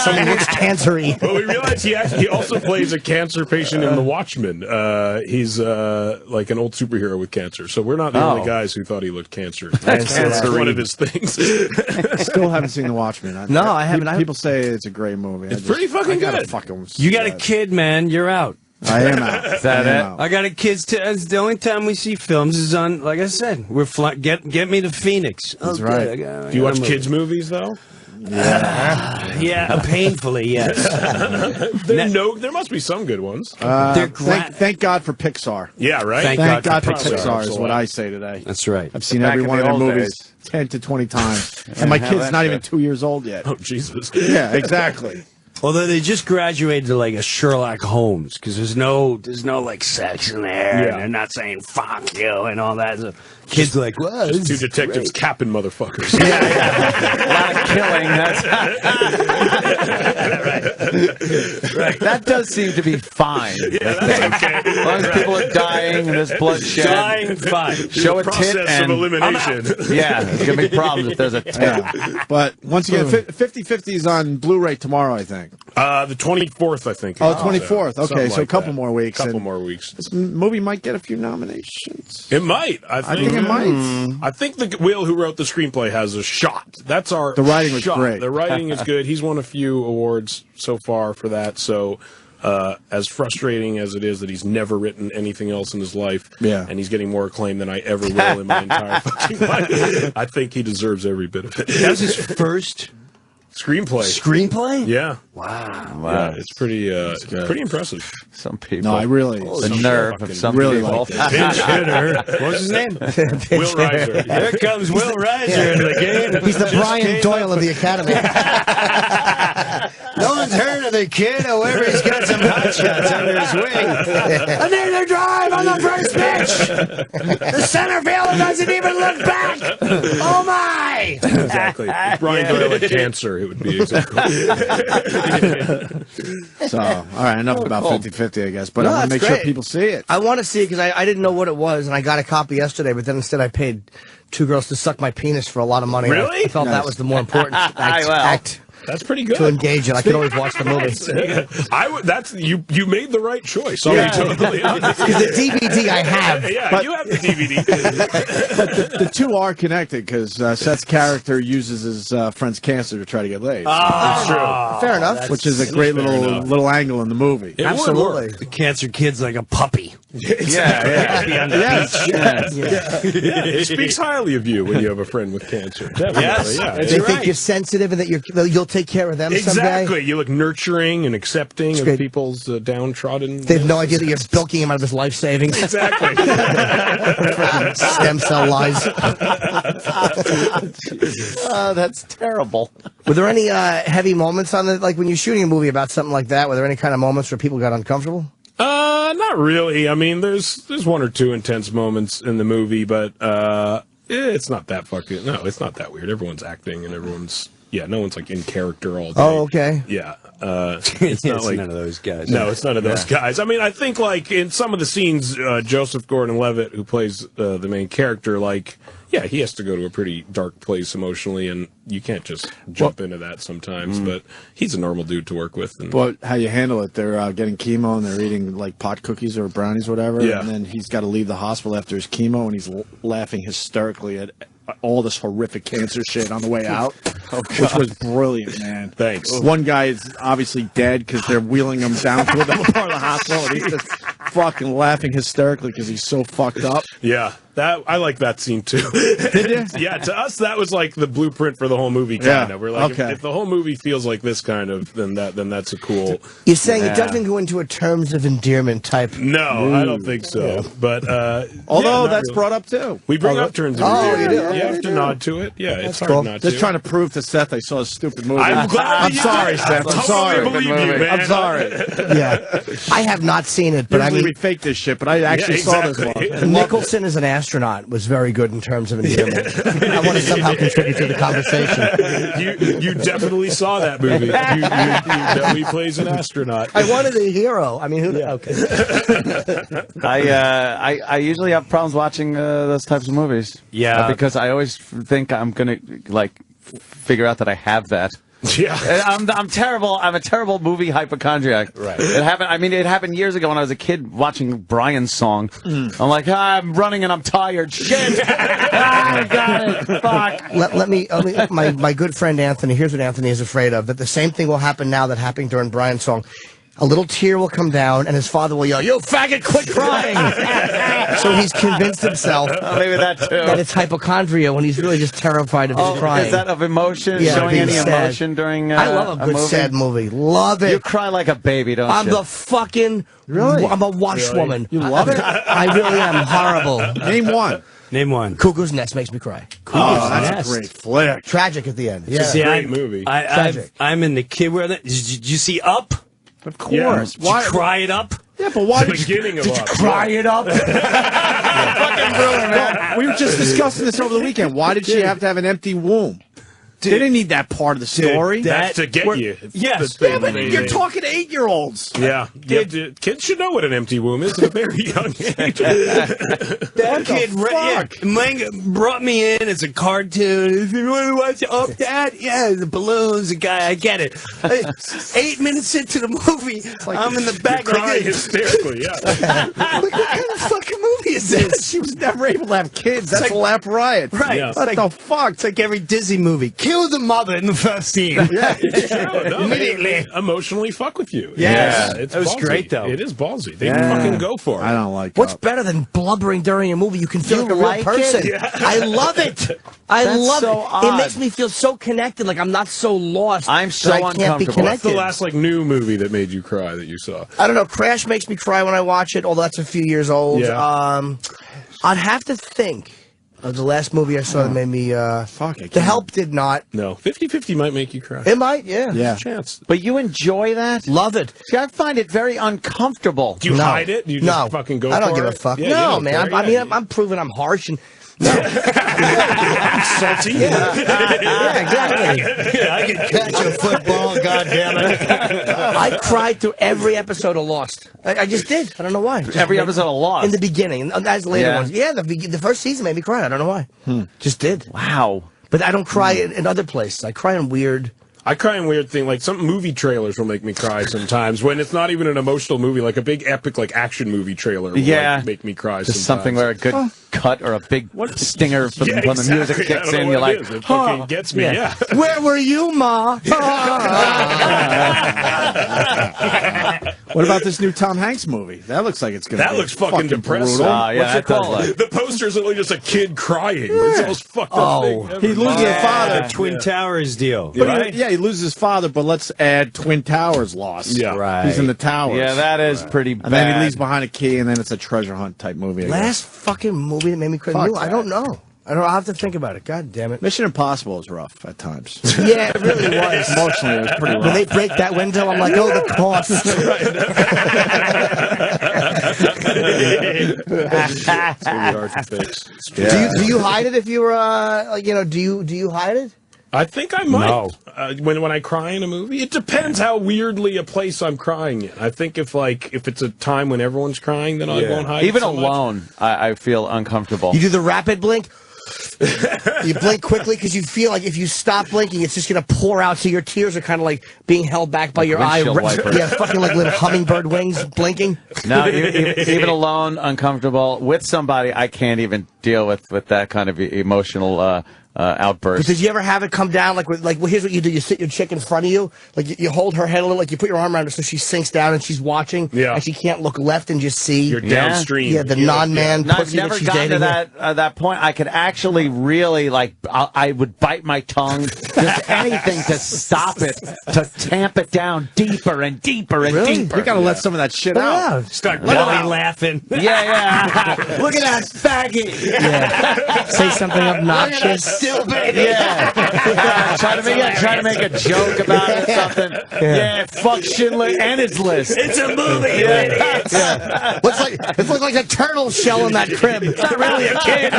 Someone looks cancery. But we realized he also plays a cancer patient in The Watchmen. He's like an old superhero with cancer. So we're not the only guys who thought he looked cancer. That's one of his things. Still haven't seen The Watchmen. No, I haven't. People say it's a great movie. It's pretty fucking I gotta good. fucking You got a see that. kid, man. You're out. I am out. Is that I am it? out. I got a kids. It's the only time we see films is on. Like I said, we're get me to Phoenix. That's Okay, right. I Do you watch gotta kids' movies, though? Yeah, painfully, yes. There must be some good ones. Thank God for Pixar. Yeah, right? Thank Thank God for Pixar. Pixar is what I say today. That's right. I've seen Back every in one the of their old movies days. 10 to 20 times. And my how kid's that not even shit. 2 years old yet. Oh, Jesus. Yeah, exactly. Although they just graduated to like a Sherlock Holmes because there's no like sex in there, Yeah. and they're not saying "fuck you" and all that. So kids are like, "Well, Two detectives capping motherfuckers. A lot of killing. Right. That does seem to be fine. Yeah, that's okay. As long as people are dying and there's bloodshed. dying fine." Show a tit Process and of elimination. yeah, there's gonna be problems if there's a tit. Yeah. But once again, 50-50 is on Blu-ray tomorrow, I think. The 24th, I think. Oh, 24th. Something Okay, so a like couple that. more weeks. Couple and more weeks. This movie might get a few nominations. It might. I think it might. I think the Will who wrote the screenplay has a shot. That's our The writing was shot. great. The writing is good. He's won a few awards so far for that. So, as frustrating as it is that he's never written anything else in his life, Yeah. and he's getting more acclaim than I ever will in my entire fucking life, I think he deserves every bit of it. That was his first Screenplay. screenplay. Yeah. Wow. Yeah, it's pretty impressive. Some people. No, I really. the nerve of some really people. liked it. Pinch hitter. What was his name? Will Reiser. Here comes Will Reiser in the game. He's the Brian Doyle of the Academy. No one's heard of the kid. However, he's got some hot shots under his wing. And then they drive on the first pitch. The center fielder doesn't even look back. Oh my! Exactly. If Brian Doyle had cancer, it would be exactly. So, all right, enough about 50-50, I guess. But No, I want to that's make sure great. people see it. I want to see it because I didn't know what it was, and I got a copy yesterday. But then instead, I paid 2 girls to suck my penis for a lot of money. Really? I felt that was the more important act That's pretty good. to engage in. I could always watch the movie. That's you made the right choice. I'll be totally honest. Because the DVD I have. Yeah, you have the DVD. The two are connected because Seth's character uses his friend's cancer to try to get laid. That's true. Fair enough. Which is a great little angle in the movie. It would Absolutely. work. The cancer kid's like a puppy. Yes. It speaks highly of you when you have a friend with cancer. Definitely. Yes. Yeah. They think you're sensitive and that you'll take care of them someday. Exactly. You look nurturing and accepting of great. people's downtrodden. They have no idea that you're bilking him out of his life savings. Exactly. Stem cell lies. Oh, that's terrible. Were there any heavy moments on the, like when you're shooting a movie about something like that? Were there any kind of moments where people got uncomfortable? Not really. I mean, there's one or two intense moments in the movie, but it's not that fucking. No, it's not that weird. Everyone's acting and everyone's. Yeah, no one's like in character all day. Oh, okay. Yeah, it's not like none of those guys. No, it's none of those guys. I mean, I think like in some of the scenes, Joseph Gordon-Levitt, who plays the main character, like, yeah, he has to go to a pretty dark place emotionally, and you can't just jump into that sometimes. But he's a normal dude to work with. And, But how you handle it, they're getting chemo and they're eating like pot cookies or brownies or whatever. Yeah. And then he's got to leave the hospital after his chemo and he's laughing hysterically at all this horrific cancer shit on the way out, which was brilliant, man. Thanks. One guy is obviously dead because they're wheeling him down to another part of the hospital and he's just fucking laughing hysterically because he's so fucked up. yeah, that I like that scene too. Did you? Yeah, to us that was like the blueprint for the whole movie. Kind Yeah, of. We're like, okay. if the whole movie feels like this kind of, then that's a cool. You're saying it doesn't go into a terms of endearment type. No, I don't think so. But Although yeah, that's not really. brought up too. We bring up terms of Oh, endearment. you do? You Oh, have you to do. nod to it. Yeah, it's hard cool. not Just to. trying to prove to Seth I saw a stupid movie. I'm glad I'm you sorry, did. Seth. I'm Totally sorry. believe you, man. I'm sorry. Yeah. I have not seen it, but I Usually mean, we fake this shit, but I actually saw this exactly. one. Nicholson as an astronaut was very good in terms of endearment. I want to somehow contribute to the conversation. You definitely saw that movie. You definitely plays an astronaut. I wanted a hero. I mean, who? Okay. I usually have problems watching those types of movies. Yeah. Because I always think I'm gonna like figure out that I have that. Yeah. I'm terrible. I'm a terrible movie hypochondriac. Right. It happened. I mean, it happened years ago when I was a kid watching Brian's song. I'm like, I'm running and I'm tired. Shit. I got it. Fuck. Let me my good friend Anthony, here's what Anthony is afraid of, that the same thing will happen now that happened during Brian's song. a little tear will come down, and his father will yell, "You faggot, quit crying!" So he's convinced himself Maybe that too. that it's hypochondria when he's really just terrified of his crying. Is that of emotion? Yeah, Showing being any sad. emotion during I love a good movie? sad movie. Love it. You cry like a baby, don't I'm you? the fucking... Really? I'm a washwoman. You love it? I really am horrible. Name one. Name one. Cuckoo's Nest makes me cry. Oh, that's Nest. a great flick. Tragic at the end. Yeah. See, Great movie. Tragic. I'm in the kid where did you see Up? Of course. Yeah. Did you cry it up? Yeah, but why The did you... beginning of Up. Cry it up. Fucking Breuer, man. We were just discussing this over the weekend. Why did she have to have an empty womb? They didn't need that part of the story. That's to get you. Yes. The thing Yeah, but they- you're talking to 8-year-olds. Yeah, kids should know what an empty womb is at a very young age. That kid manga brought me in as a cartoon. If you want to watch Up, Dad, yeah, the balloons, the guy, I get it. 8 minutes into the movie, I'm in the back Crying like, hysterically, yeah. what kind of fucking movie is this? She was never able to have kids. That's a Lap Riot. Right. Yeah. What the fuck? It's like every Disney movie. Kill the mother in the first scene. No, Immediately. they emotionally fuck with you. Yes. It's That was ballsy. great, though. It is ballsy. They fucking go for it. I don't like What's Up. better than blubbering during a movie? You can feel You like a real like it? person. I love it. I That's love so it. odd. It makes me feel so connected. Like I'm not so lost. I'm so that I can't be uncomfortable. What's the connected. last new movie that made you cry that you saw? I don't know. Crash makes me cry when I watch it, although that's a few years old. Yeah. I'd have to think of the last movie I saw that made me. Fuck it. The Help did not. No, 50-50 might make you cry. It might, yeah. Yeah. Chance. But you enjoy that? Love it. See, I find it very uncomfortable. Do you No. hide it? Do you just fucking go for it? I don't give a fuck. Yeah, you no, don't man. care. I mean, Yeah. I'm proving I'm harsh and. Salty. Yeah, exactly. I can catch a football, goddammit. I cried through every episode of Lost. I just did. I don't know why. Just Every episode of Lost? In the beginning. And as later Yeah. ones. Yeah, the first season made me cry. I don't know why. Just did. Wow. But I don't cry in other places. I cry in weird. I cry in weird things. Like some movie trailers will make me cry sometimes when it's not even an emotional movie, like a big epic like action movie trailer will make me cry Just sometimes. something where a good cut or a big stinger from when the music I kicks don't know in, you're what like, it is. It fucking gets me, yeah. Where were you, Ma? What about this new Tom Hanks movie? That looks like it's going to That be looks fucking depressing. brutal. yeah, What's it that does called? look- The poster's literally just a kid crying. It's the most fucked up thing ever. He loses his father. Twin Towers deal. But he loses his father, but let's add Twin Towers lost. Yeah. Right. He's in the towers. yeah, that is pretty bad. And then he leaves behind a key, and then it's a treasure hunt type movie. I Last fucking movie that made me cry. Fuck I don't know. I'll have to think about it. God damn it. guess. Mission Impossible is rough at times. Yeah, it really was. Emotionally, it was pretty rough. When they break that window, I'm like, oh, the cost. It's gonna be hard to fix. Do you hide it if you were, do you hide it? I think I might. No. When I cry in a movie, it depends how weirdly a place I'm crying in. I think if it's a time when everyone's crying, then I won't hide. Even it so much. alone, I feel uncomfortable. You do the rapid blink. You blink quickly because you feel like if you stop blinking, it's just going to pour out. So your tears are kind of like being held back by your eye. windshield wipers. Yeah, fucking like little hummingbird wings blinking. No, even alone, uncomfortable. With somebody, I can't even deal with that kind of emotional But outburst. did you ever have it come down well, here's what you do. You sit your chick in front of you. Like, you hold her head a little, like you put your arm around her so she sinks down and she's watching. Yeah. And she can't look left and just see. You're downstream. Yeah, the non-man No, I've pussy that never she's gotten dating. to that point. I could actually really I would bite my tongue, just anything to stop it, to tamp it down deeper and deeper and Really? deeper. You got to let some of that shit out. Start belly laughing. Yeah. Look at that faggot. Yeah. Say something obnoxious. Still baby. Yeah. Try to make a joke about it, something. Yeah, fuck Schindler and his list. It's a movie. Yeah. Looks like a turtle shell in that crib. It's not really a kid.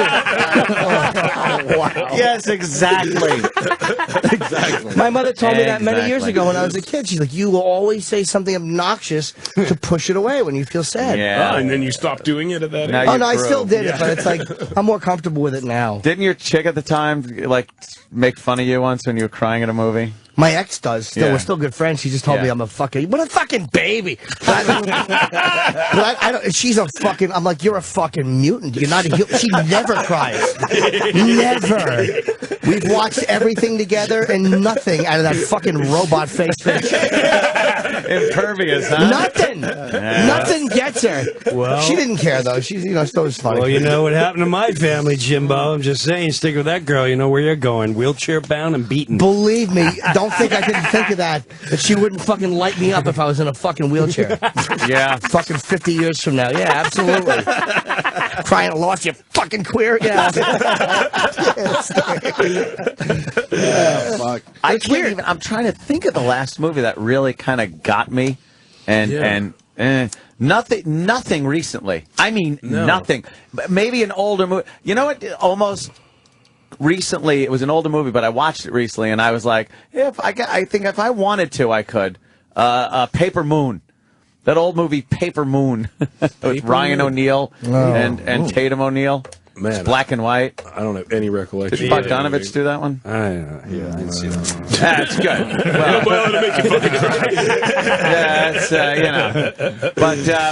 Wow. Yes, exactly. Exactly. My mother told me that many years Exactly. ago when I was a kid. She's like, you will always say something obnoxious to push it away when you feel sad. Yeah. And then you stop doing it at that Now age. Oh, you no, I grew. still did it, but it's like, I'm more comfortable with it now. Didn't your chick at the time make fun of you once when you were crying at a movie? My ex does. Still, Yeah. we're still good friends. She just told me I'm a fucking baby. But I don't. She's a fucking. I'm like, you're a fucking mutant. You're not a. She never cries. Never. We've watched everything together and nothing out of that fucking robot face. Impervious, huh? Nothing. Nothing gets her. Well- she didn't care though. She's still was funny. Well, you know what happened to my family, Jimbo. I'm just saying, stick with that girl. You know where you're going. Wheelchair bound and beaten. Believe me, don't think I didn't think of that she wouldn't fucking light me up if I was in a fucking wheelchair. Yeah. Fucking 50 years from now. Yeah, absolutely. Crying lost, you fucking queer. Yeah. Fuck. I can't even. I'm trying to think of the last movie that really kind of got me, and nothing recently. I mean, nothing. Maybe an older movie. You know what? Almost recently, it was an older movie, but I watched it recently, and I was like, I think if I wanted to, I could. Paper Moon. That old movie, Paper Moon, with Ryan O'Neal and Tatum O'Neal. Man, it's black and white. I don't have any recollection. Did Bogdanovich do that one? I didn't see that one. That's good. Well, it'll make you fucking cry. Yeah, it's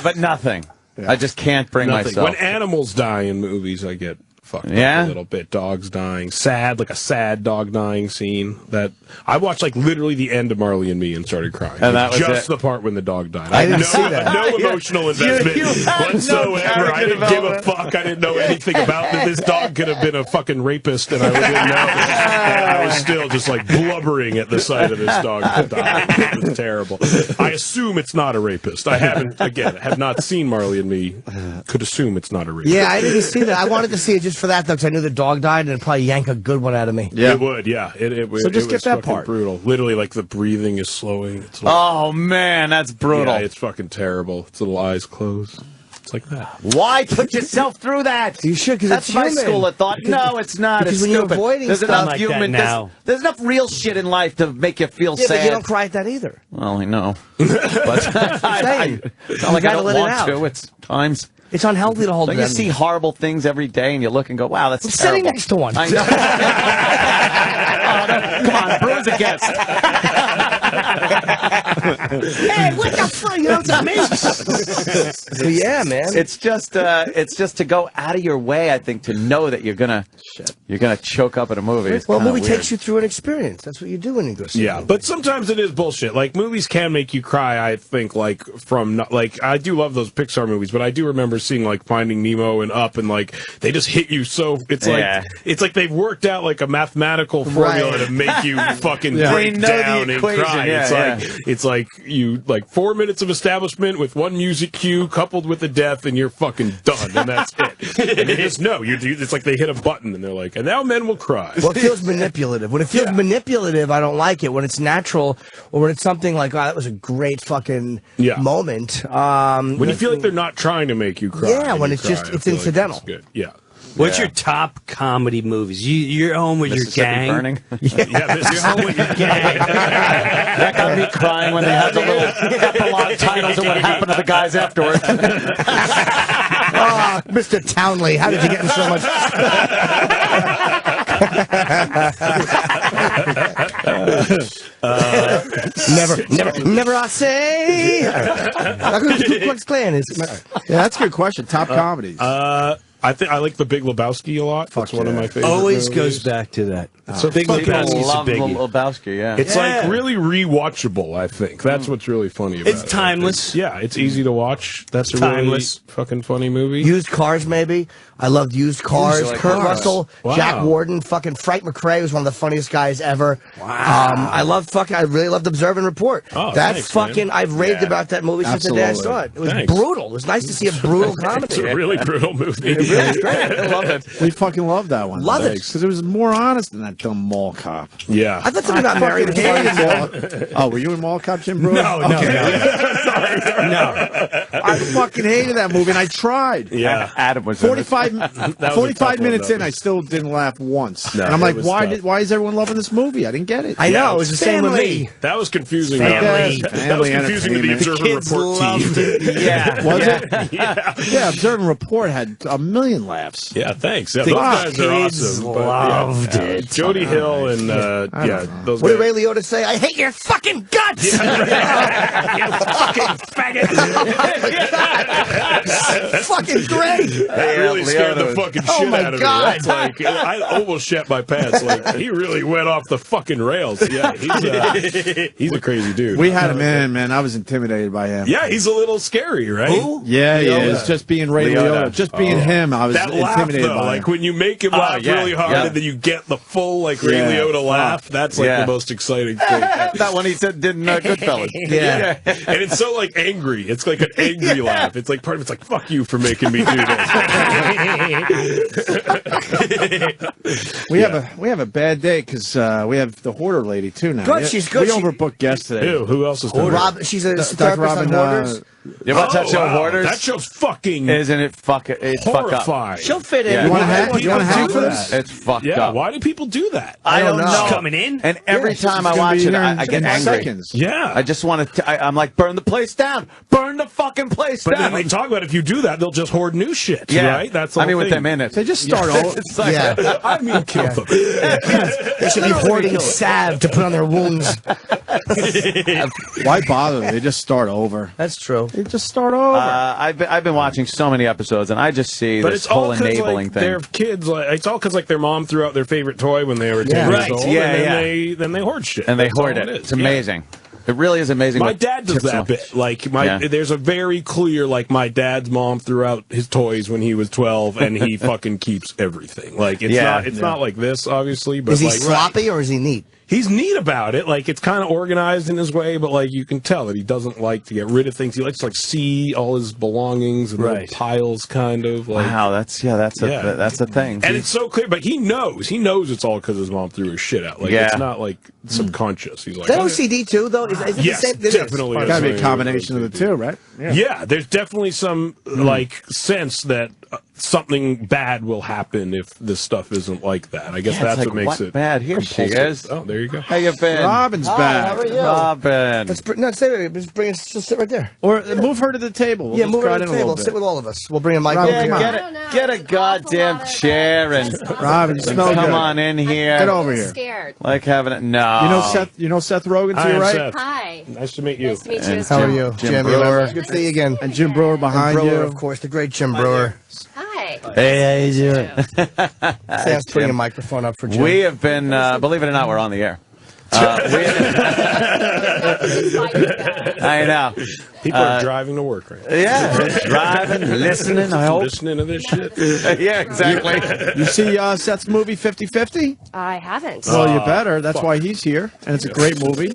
but nothing. Yeah. I just can't bring myself. When animals die in movies, I get fucked up a little bit. Dogs dying, like a sad dog dying scene. That I watched like literally the end of Marley and Me and started crying. And that was just the part when the dog died. I didn't see that. No emotional investment whatsoever. I didn't give a fuck. I didn't know anything about that. This dog could have been a fucking rapist, and I didn't know. And I was still just like blubbering at the sight of this dog that died. It was terrible. I assume it's not a rapist. I have not seen Marley and Me. Could assume it's not a rapist. Yeah, I didn't see that. I wanted to see it just for that, though, because I knew the dog died, and it'd probably yank a good one out of me. Yeah. It would, yeah. It So just it skip was that fucking part. brutal. Literally, like, the breathing is slowing. It's like, Oh, man, that's brutal. yeah, it's fucking terrible. Its little eyes closed. It's like that. Why put yourself through that? You should, because That's it's my human. school of thought. No, it's not. Because It's when you're stupid. avoiding There's stuff enough like human. that now. There's enough real shit in life to make you feel Yeah, sad. but you don't cry at that either. Well, I know. But it's not like I gotta don't let it want out. to. It's times. It's unhealthy to hold Don't it you in. see horrible things every day and you look and go, wow, that's I'm terrible. sitting next to one. I know. Come on, Breuer's a guest. Hey, what the fuck? You know what I mean? So, yeah, man. It's just to go out of your way, I think, to know that you're gonna choke up at a movie. It's Well, a kinda movie weird. takes you through an experience. That's what you do when you go see a Yeah, movie. but sometimes it is bullshit. Like, movies can make you cry, I think, like, I do love those Pixar movies, but I do remember seeing, like, Finding Nemo and Up, and, like, they just hit you so, it's like they've worked out, like, a mathematical formula to make you fucking break They know the down and equation, cry. It's like you, like, 4 minutes of establishment with one music cue coupled with a death, and you're fucking done, and that's it. And you just know, it's like they hit a button, and they're like, and now men will cry. Well, it feels manipulative. When it feels manipulative, I don't like it. When it's natural, or when it's something like, oh, that was a great fucking moment. When you feel like they're not trying to make you cry. Yeah, and when you it's cry, just, I it's feel like incidental. it's good. Yeah. What's your top comedy movies? You're home with your gang. Burning. Yeah, You're home with your gang. That got me crying when they had the little epilogue titles of what happened to the guys afterwards. Oh, Mr. Townley, how did you get in so much? Never I say. How good Ku Klux Klan is. Yeah, that's a good question. Top comedies. I think I like The Big Lebowski a lot. That's one of my favorite. Always movies. goes back to that. So Big People Lebowski's a love biggie. Lebowski, yeah. It's like really rewatchable. I think that's what's really funny about it. It's timeless. Yeah, it's easy to watch. That's a Timeless. really fucking funny movie. Used Cars, maybe. I loved Used Cars. Used Kurt Cars. Russell, Wow. Jack Warden, fucking Frank McRae was one of the funniest guys ever. Wow. I really loved Observe and Report. Oh, that thanks, fucking, man. I've raved about that movie since the day I Absolutely. saw it. It was Thanks. brutal. It was nice to see a brutal comedy. It's a really brutal movie. It really is great. I love it. We fucking love that one. Love it. Because it was more honest than that dumb mall cop. Yeah. I thought something about Mary Fucking hated Mall. Oh, were you in Mall Cop, Jim Breuer? No. I fucking hated that movie, and I tried. Yeah. Adam was 45 tough minutes one, in, I still didn't laugh once. No, and I'm it like, was why tough. is everyone loving this movie? I didn't get it. I know, it was the same with me. That was confusing. Family. That was confusing to the Family Observer Report team. Yeah. Was it? Yeah. Yeah, Observer Report had a million laughs. Yeah, thanks. Yeah, those guys are awesome. loved it. Jody Hill and those What did guys. Ray Liotta say? I hate your fucking guts! You fucking faggot. That's fucking great! That really scared the fucking Oh shit my out of God. me. That's like, I almost shat my pants. Like, he really went off the fucking rails. Yeah, he's a crazy dude. We had him in, man. I was intimidated by him. Yeah, he's a little scary, right? Who? Yeah, he is. Just being Ray Liotta. Just being him, I was That laugh, intimidated though, by like him. when you make him laugh really hard and then you get the full, like, Ray Liotta laugh, that's like the most exciting thing. That one he said did Goodfellas. Yeah. And it's so, like, angry. It's like an angry laugh. It's like part of it's like, fuck you for making me do this. We have a bad day because we have the hoarder lady too now. Good, she's good. We overbooked guests today. Ew, who else is doing Rob, she's a Dr. therapist on Robin, hoarders. You watch that show, Hoarders? That show's fucking Isn't it it's fuck up? horrifying. She'll fit in. Yeah. You want to Why hack? would You want to people hack do for that? this? It's fucked Yeah, up. why do people do that? I don't know. Coming in? And every time I She's gonna watch be it, here I get in angry. seconds. Yeah. I just want to. I'm like, burn the place down. Burn the fucking place But down. then they talk about if you do that, they'll just hoard new shit, yeah. right? That's the I mean, whole with thing. them in it. They just start over. It's like, Yeah. I mean, kill them. They should be hoarding salve to put on their wounds. Why bother? They just start over. That's true. They just start over. I've been watching so many episodes, and I just see But this it's all whole 'cause, enabling like, thing. their kids, like, it's all because like their mom threw out their favorite toy when they were 10 Right. years old, Yeah, and yeah. then they hoard shit. and they That's hoard all it. is. It's amazing. It really is amazing. My what dad does tips that them. bit. Like Yeah. there's a very clear like my dad's mom threw out his toys when he was 12, and he fucking keeps everything. Like it's not like this, obviously. But Is he like, sloppy or is he neat? He's neat about it. Like it's kind of organized in his way, but like you can tell that he doesn't like to get rid of things. He likes to like see all his belongings and little piles, kind of. Like, Wow, that's a thing. and it's so clear, but he knows it's all because his mom threw his shit out. Like it's not like subconscious. He's like, Is that OCD too, though? Is it yes, the same? It is. definitely. Got to be a combination of the two, right? Yeah, there's definitely some like sense that something bad will happen if this stuff isn't like that. I guess Yeah, that's it's what like, makes what it bad? Here she compulsive. is. Oh, there you go. How you been? Robin's back. How are you? Robin. No, stay. Just bring it. Just sit right there. Or move her to the table. We'll Yeah, just move her crowd to in the a little table. bit. Sit with all of us. We'll bring a mic. Robin, over come here. on. I don't know. Get a It's an awful goddamn lot of chair and Robin, you smell come good. on in here. Get over here. Scared. Like having it. No. You know Seth Rogen to Hi, your I'm right? Seth. Hi. Nice to meet you. Nice to meet you. And as How well. are you, Jim Brewer? Brewer. Good to see you again. And Jim Brewer behind Brewer, you. of course, the great Jim Brewer. Hi. Hey, how you doing? Sam's putting a microphone up for Jim. We have been, believe it or not, we're on the air. I know. People are driving to work right now. Yeah, driving, listening, I hope. Listening to this shit. Yeah, exactly. You see Seth's movie 50-50? I haven't. Well, you better. That's why he's here. And it's a great movie.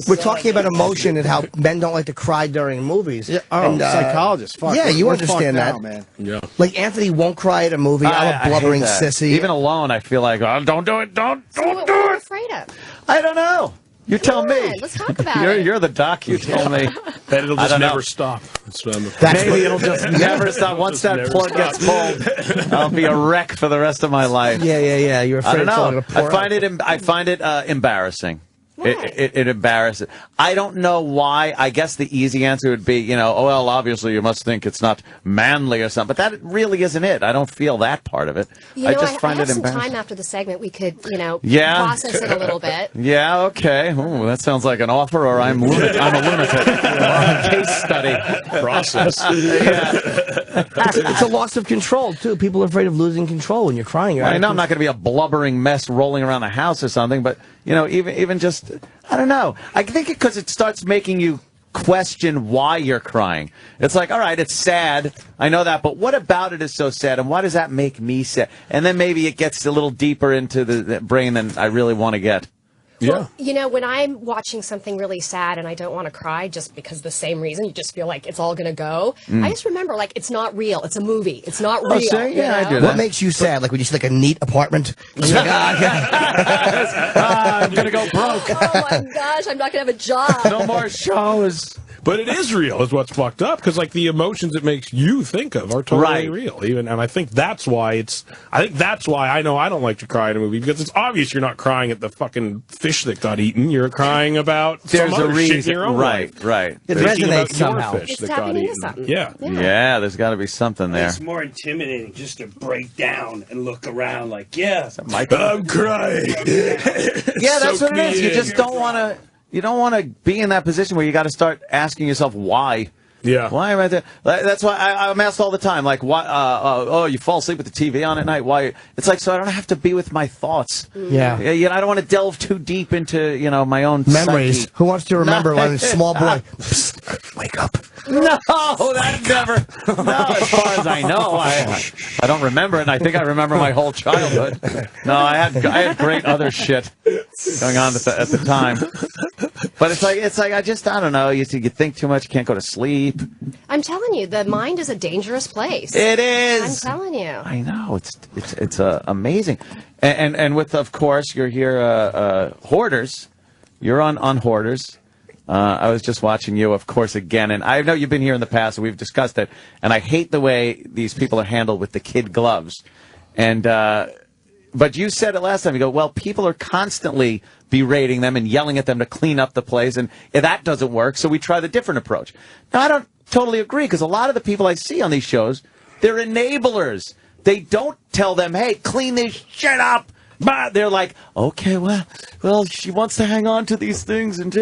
We're talking about emotion and how men don't like to cry during movies. Yeah, oh, psychologist. Fuck. Yeah, you We're understand fucked that. now, man. Yeah. Like Anthony won't cry at a movie. I'm I a blubbering hate that. sissy. Even alone, I feel like, oh, don't do it, don't What do were you it. afraid of? I don't know. You tell Come me. on, let's talk about it. You're the doc. You tell me. That it'll I just don't know. never stop. That's what I'm Maybe it'll just never stop. Once that never plug gets pulled, I'll be a wreck for the rest of my life. Yeah. You're I afraid don't it's all know. going to pour I find it embarrassing. Why? It embarrasses. I don't know why. I guess the easy answer would be, oh, well, obviously you must think it's not manly or something. But that really isn't it. I don't feel that part of it. You I know, just find have it some embarrassing. time after the segment. We could, Yeah. process it a little bit. Yeah, okay. Ooh, that sounds like an offer, or I'm a lunatic. Case study. process. It's a loss of control, too. People are afraid of losing control when you're crying. I know I'm not going to be a blubbering mess rolling around the house or something, but, even just, I don't know. I think because it starts making you question why you're crying. It's like, all right, it's sad. I know that, but what about it is so sad, and why does that make me sad? And then maybe it gets a little deeper into the brain than I really want to get. Yeah. When I'm watching something really sad and I don't want to cry just because the same reason, you just feel like it's all going to go. I just remember, it's not real. It's a movie. It's not real. see? Yeah, I do that. What makes you sad? Like when you see like a neat apartment? You're like, I'm going to go broke. Oh my gosh, I'm not going to have a job. No more shows. But it is real, is what's fucked up, because like the emotions it makes you think of are totally real. And I think that's why I know I don't like to cry in a movie, because it's obvious you're not crying at the fucking fish that got eaten. You're crying about there's some a other reason, shit in your own life. Right. It Thinking about resonates somehow. your fish It's that got tapping into eaten. something. Yeah. There's got to be something there. It's more intimidating just to break down and look around like, yeah, I'm crying. Yeah, that's what it is. You just don't want to. You don't want to be in that position where you got to start asking yourself why. Yeah. Why am I there? That's why I'm asked all the time, like, why? You fall asleep with the TV on at night. Why? It's like, so I don't have to be with my thoughts. Yeah. I don't want to delve too deep into my own Memories. psyche. Who wants to remember when a small boy? Psst, wake up. No, that never. No, as far as I know, I don't remember it. And I think I remember my whole childhood. No, I had great other shit going on at the time. But it's like I don't know. You think too much, you can't go to sleep. I'm telling you, the mind is a dangerous place. It is. I'm telling you. I know it's amazing, and with, of course, you're here, Hoarders. You're on Hoarders. I was just watching you, of course, again, and I know you've been here in the past, and we've discussed it, and I hate the way these people are handled with the kid gloves. And but you said it last time. You go, well, people are constantly berating them and yelling at them to clean up the place, and that doesn't work, so we try the different approach. Now, I don't totally agree, because a lot of the people I see on these shows, they're enablers. They don't tell them, hey, clean this shit up. But they're like, okay, well, she wants to hang on to these things, and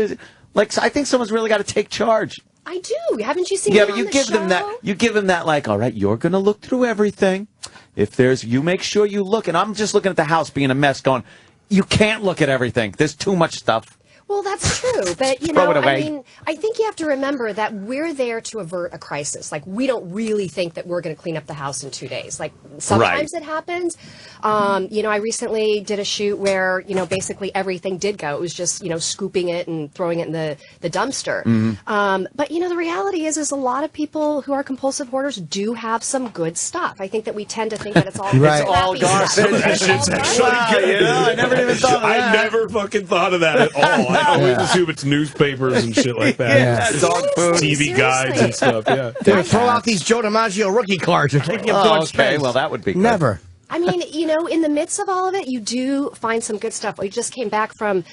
like, I think someone's really got to take charge. I do. Haven't you seen? Yeah, me but on you the give them show? that. You give them that, like, all right, you're going to look through everything. If you make sure you look, and I'm just looking at the house being a mess, going, you can't look at everything. There's too much stuff. Well, that's true, but Throw it away. I mean, I think you have to remember that we're there to avert a crisis. Like, we don't really think that we're going to clean up the house in 2 days. Like, sometimes it happens. I recently did a shoot where, basically everything did go. It was just, scooping it and throwing it in the dumpster. Mm-hmm. But the reality is a lot of people who are compulsive hoarders do have some good stuff. I think that we tend to think that it's all Right. it's all garbage. stuff. That It's shit's all actually garbage. good. I never even thought of that. I never fucking thought of that at all. I always assume it's newspapers and shit like that. Yeah, dog food. TV guides and stuff, yeah. Dude, throw out these Joe DiMaggio rookie cards. You're taking up too much Okay, space. well, that would be good. Never. I mean, in the midst of all of it, you do find some good stuff. We just came back from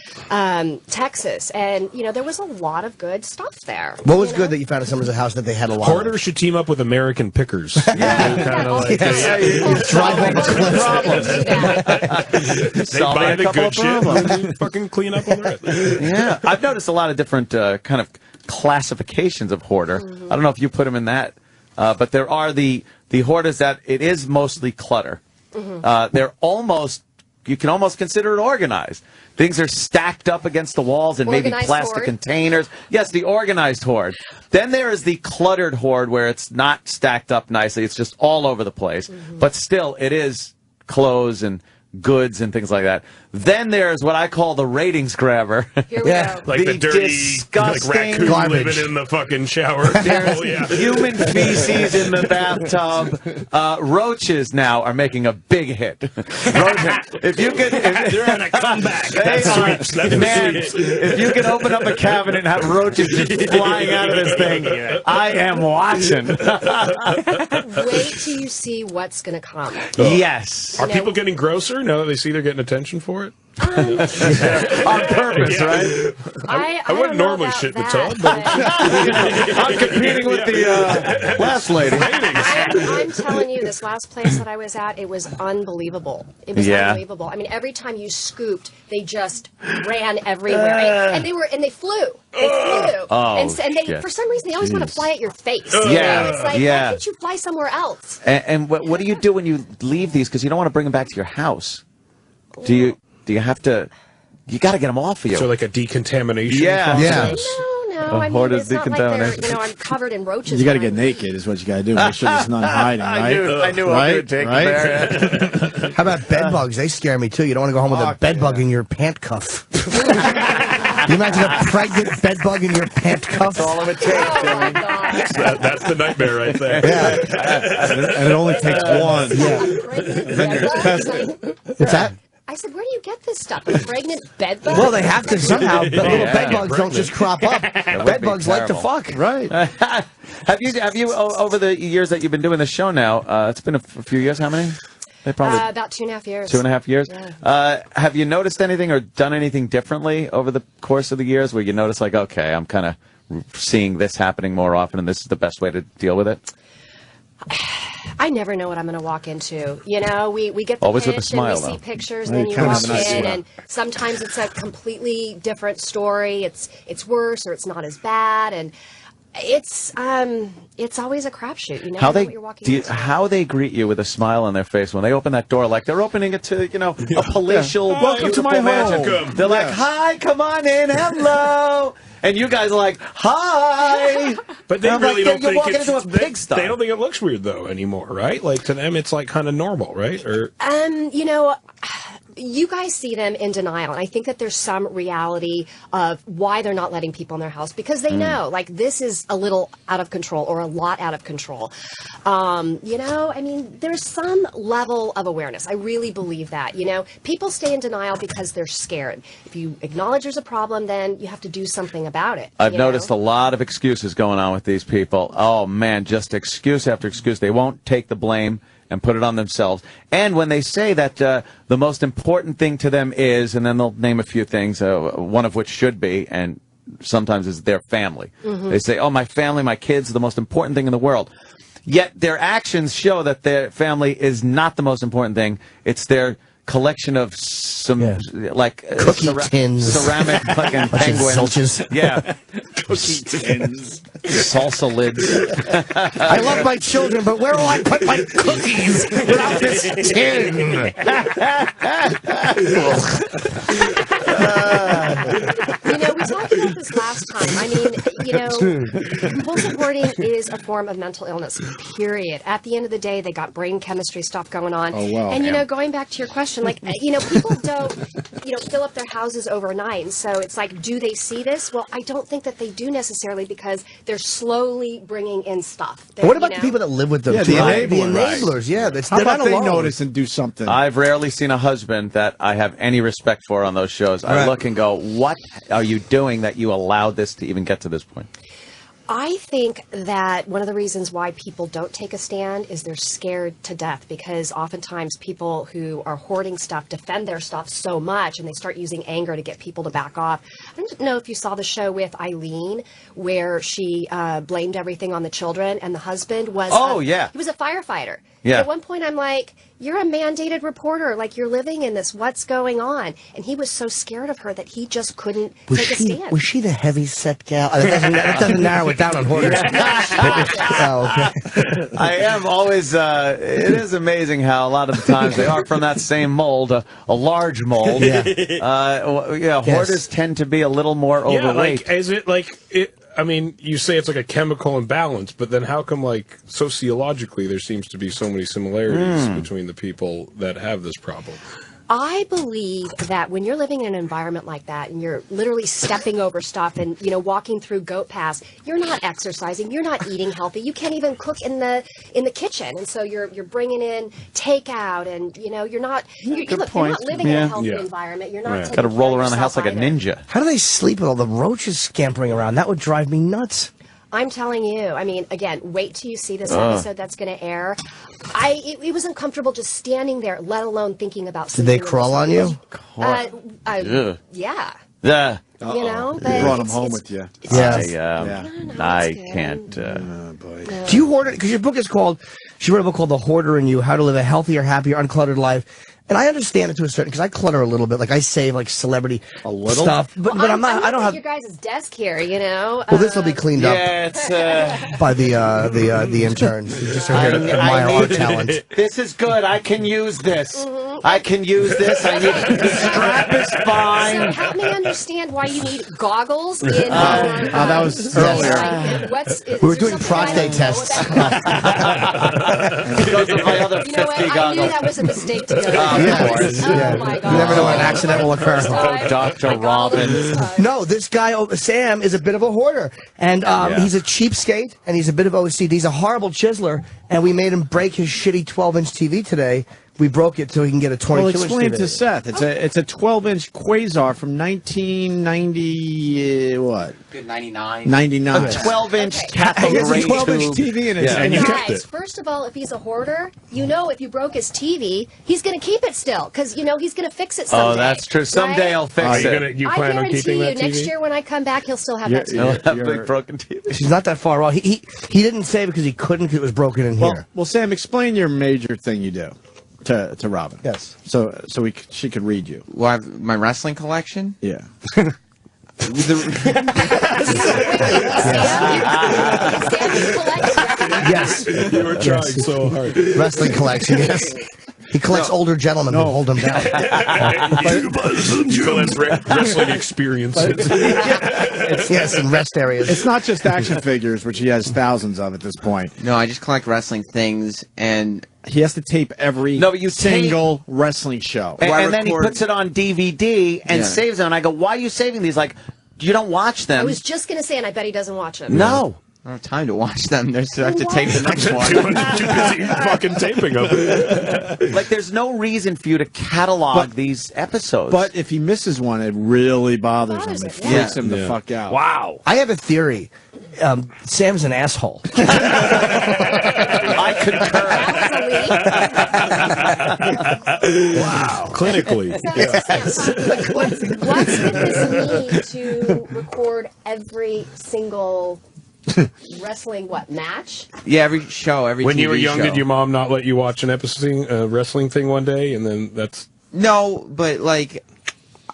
Texas, and, there was a lot of good stuff there. What was good that you found at someone's house that they had a lot Hoarders of? should team up with American Pickers. Drive off a cliff. They Solving buy a the couple good of shit problems. and fucking clean up on the rest. Yeah, I've noticed a lot of different kind of classifications of hoarder. I don't know if you put them in that, but there are the hoarders that it is mostly clutter. They're you can almost consider it organized. Things are stacked up against the walls and maybe Organized plastic hoard. containers. Yes, the organized hoard. Then there is the cluttered hoard where it's not stacked up nicely. It's just all over the place. But still, it is clothes and goods and things like that. Then there's what I call the ratings grabber. Here we go. Like the dirty disgusting raccoon garbage. living in the fucking shower. There's Oh, yeah. human feces in the bathtub. Roaches now are making a big hit. If you could, they're on a comeback. That's man, sweeps. if you could open up a cabinet and have roaches just flying out of this thing, I am watching. Wait till you see what's going to come. Yes, Are people getting grosser now that they see they're getting attention for it? on purpose, right? I wouldn't don't know normally about shit in the that, tub, but- I'm competing with the last lady. I'm telling you, this last place that I was at, it was unbelievable. It was unbelievable. I mean, every time you scooped, they just ran everywhere, and they flew. They flew, Oh, and they shit. for some reason they always want to fly at your face. Yeah, It's like, yeah. why can't you fly somewhere else? And what do you do when you leave these? Because you don't want to bring them back to your house. Do you have to? You got to get them off of you. So like a decontamination Yeah. process? No, I mean, hoarders it's not like they're, decontamination. I'm covered in roaches. You got to when get I'm- naked is what you got to do. Make sure there's none hiding, right? I knew right? I would take right? you there. How about bed bugs? They scare me too. You don't want to go home with a bed bug in your pant cuff. You imagine a pregnant bed bug in your pant cuff? That's all it takes. Oh my God. That's the nightmare right there. And it only takes one. Yeah. Then you're tested. What's that? I said, where do you get this stuff? A pregnant bed bug? Well, they have to somehow. But little Yeah, bed bugs don't just crop up. Bed bugs like to terrible. fuck. Right. Have you over the years that you've been doing the show now? It's been a few years. How many? They probably About 2.5 years. 2.5 years. Yeah. Have you noticed anything or done anything differently over the course of the years where you notice, like, okay, I'm kind of seeing this happening more often, and this is the best way to deal with it? I never know what I'm going to walk into. You know, we get the Always with a pitch smile, and we though. see pictures, Right, and then you kind of walk a nice in, smile. and sometimes it's a completely different story. It's worse, or it's not as bad, and it's always a crapshoot. You never know what you're walking into. How they greet you with a smile on their face when they open that door, like they're opening it to, a palatial, Welcome to my beautiful mansion. home. They're like, "Hi, come on in, hello," and you guys are like, "Hi." But they And I'm really like, don't you're think walking it's, into a pigsty. they don't think it looks weird though anymore, right? Like to them, it's like kind of normal, right? Or You guys see them in denial, and I think that there's some reality of why they're not letting people in their house, because they know, like, this is a little out of control or a lot out of control. There's some level of awareness. I really believe that. People stay in denial because they're scared. If you acknowledge there's a problem, then you have to do something about it. I've noticed a lot of excuses going on with these people. Oh, man, just excuse after excuse. They won't take the blame and put it on themselves. And when they say that the most important thing to them is, and then they'll name a few things, one of which should be, and sometimes is their family. They say, oh, my family, my kids are the most important thing in the world. Yet their actions show that their family is not the most important thing. It's their collection of some Cookie tins. ceramic fucking penguins. Soldiers. Yeah. Cookie tins. Salsa lids. I love my children, but where will I put my cookies without this tin? We talked about this last time. Compulsive hoarding is a form of mental illness, period. At the end of the day, they got brain chemistry stuff going on. Oh, wow. And, going back to your question, people don't, fill up their houses overnight. And so it's like, do they see this? Well, I don't think that they do necessarily, because they're slowly bringing in stuff. What about the people that live with them? Yeah, too? the enablers. Yeah, How they're about not they alone. notice and do something? I've rarely seen a husband that I have any respect for on those shows. I Right. look and go, what are you doing that you allowed this to even get to this point? I think that one of the reasons why people don't take a stand is they're scared to death, because oftentimes people who are hoarding stuff defend their stuff so much, and they start using anger to get people to back off. I don't know if you saw the show with Eileen where she blamed everything on the children, and the husband was he was a firefighter. Yeah. At one point I'm like, you're a mandated reporter, like, you're living in this, what's going on? And he was so scared of her that he just couldn't take a stand. Was she the heavy set gal? That doesn't narrow it down on hoarders. Oh, okay. I am always, it is amazing how a lot of the times they are from that same mold, a large mold. Yeah. Hoarders tend to be a little more overweight. Is it like it? I mean, you say it's like a chemical imbalance, but then how come, like, sociologically there seems to be so many similarities between the people that have this problem? I believe that when you're living in an environment like that and you're literally stepping over stuff and, walking through goat paths, you're not exercising, you're not eating healthy, you can't even cook in the kitchen. And so you're bringing in takeout, and, you're not you're not living in a healthy environment. You're not taking Got to roll care of around the house yourself like a either. ninja. How do they sleep with all the roaches scampering around? That would drive me nuts. I'm telling you. I mean, again, wait till you see this episode that's going to air. It was uncomfortable just standing there, let alone thinking about. Did they crawl on you? Yeah. Yeah. But brought them home with you. I can't. Do you hoard it? Because your book is called, she wrote a book called The Hoarder in You, How to Live a Healthier, Happier, Uncluttered Life. And I understand it to a certain, because I clutter a little bit. Like, I save, like, celebrity stuff. But I'm not, I don't have. Your guys' desk here, Well, this will be cleaned up. Yeah, it's. By the interns. Who just are here to admire our talent. This is good. I can use this. I can use this. I need the strap is fine. So help me understand why you need goggles in. That was earlier. We were doing prostate tests. Because of my other 50 You know what? I knew goggles. that was a mistake to go. Yeah. Oh my God. You never know when an accident will occur. Oh, Dr. Robin. No, this guy, Sam, is a bit of a hoarder. And he's a cheapskate, and he's a bit of OCD. He's a horrible chiseler, and we made him break his shitty 12-inch TV today we broke it so he can get a 22-inch Well, explain TV. to Seth. It's a 12-inch Quasar from 1990 what? Good 99. 99. A 12-inch Okay. cathode It's a ray 12-inch tube. TV in it, Yeah. and you kept Guys, it. first of all, if he's a hoarder, you know if you broke his TV, he's going to keep it still because you know he's going to fix it someday. Oh, that's true. Someday right? I'll fix it. You I plan on guarantee keeping you, that TV? next year when I come back, he'll still have that TV. I'll have a You're- big broken TV. She's not that far off. He didn't say because he couldn't because it was broken in here. Well, Sam, explain your major thing you do to Robin. Yes. So she could read you. Well, I have my wrestling collection. Yeah. Yes. You were trying so hard. Wrestling collection, yes. He collects older gentlemen who hold him down. You collect wrestling experiences. Yes, in rest areas. It's not just action figures, which he has thousands of at this point. No, I just collect wrestling things, and He has to tape every No, but you single wrestling show. And then he puts it on DVD and Yeah. saves them. And I go, why are you saving these? Like, you don't watch them. I was just going to say, and I bet he doesn't watch them. No. I don't have time to watch them. There's I have to tape the next Too one. busy fucking taping them. Like, there's no reason for you to catalog these episodes. But if he misses one, it really bothers him. It freaks him the Yeah. fuck out. wow. I have a theory. Sam's an asshole. I concur. Wow. Clinically. What's with this need to record every single wrestling match? Yeah, every show, every When TV you were young, show. did your mom not let you watch an wrestling thing one day, and then that's... No, but like,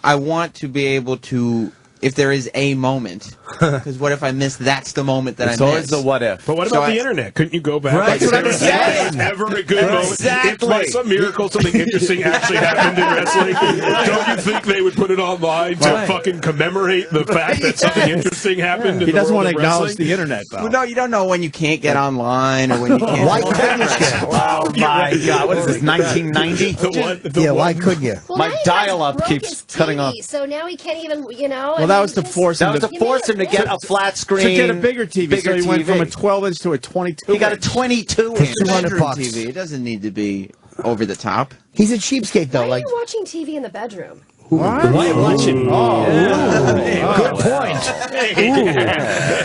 I want to be able to, if there is a moment, because what if I miss? That's the moment that It's I always miss. the what if. But what So about the I- internet? Couldn't you go back? Right, Like, that's what I'm if there was saying. ever a good moment. If by some miracle something interesting actually happened in wrestling, don't you think they would put it online to fucking commemorate the fact that something interesting happened? In He the doesn't world want to of acknowledge wrestling? the internet, though. Well, no, you don't know when you can't get online or when you can't. Why couldn't you? Oh, my God. What is this, 1990? Yeah, why couldn't you? Well, My now he dial-up broke keeps his cutting TV, off. So now he can't even, Well, that was to force him That was to force him to get a flat screen. to get a bigger TV. Bigger So he went from a TV. 12-inch to a 22. He got a 22-inch. Bedroom $200. TV. It doesn't need to be over the top. He's a cheapskate, though. Why Like, are you watching TV in the bedroom? Why are you watching? good point.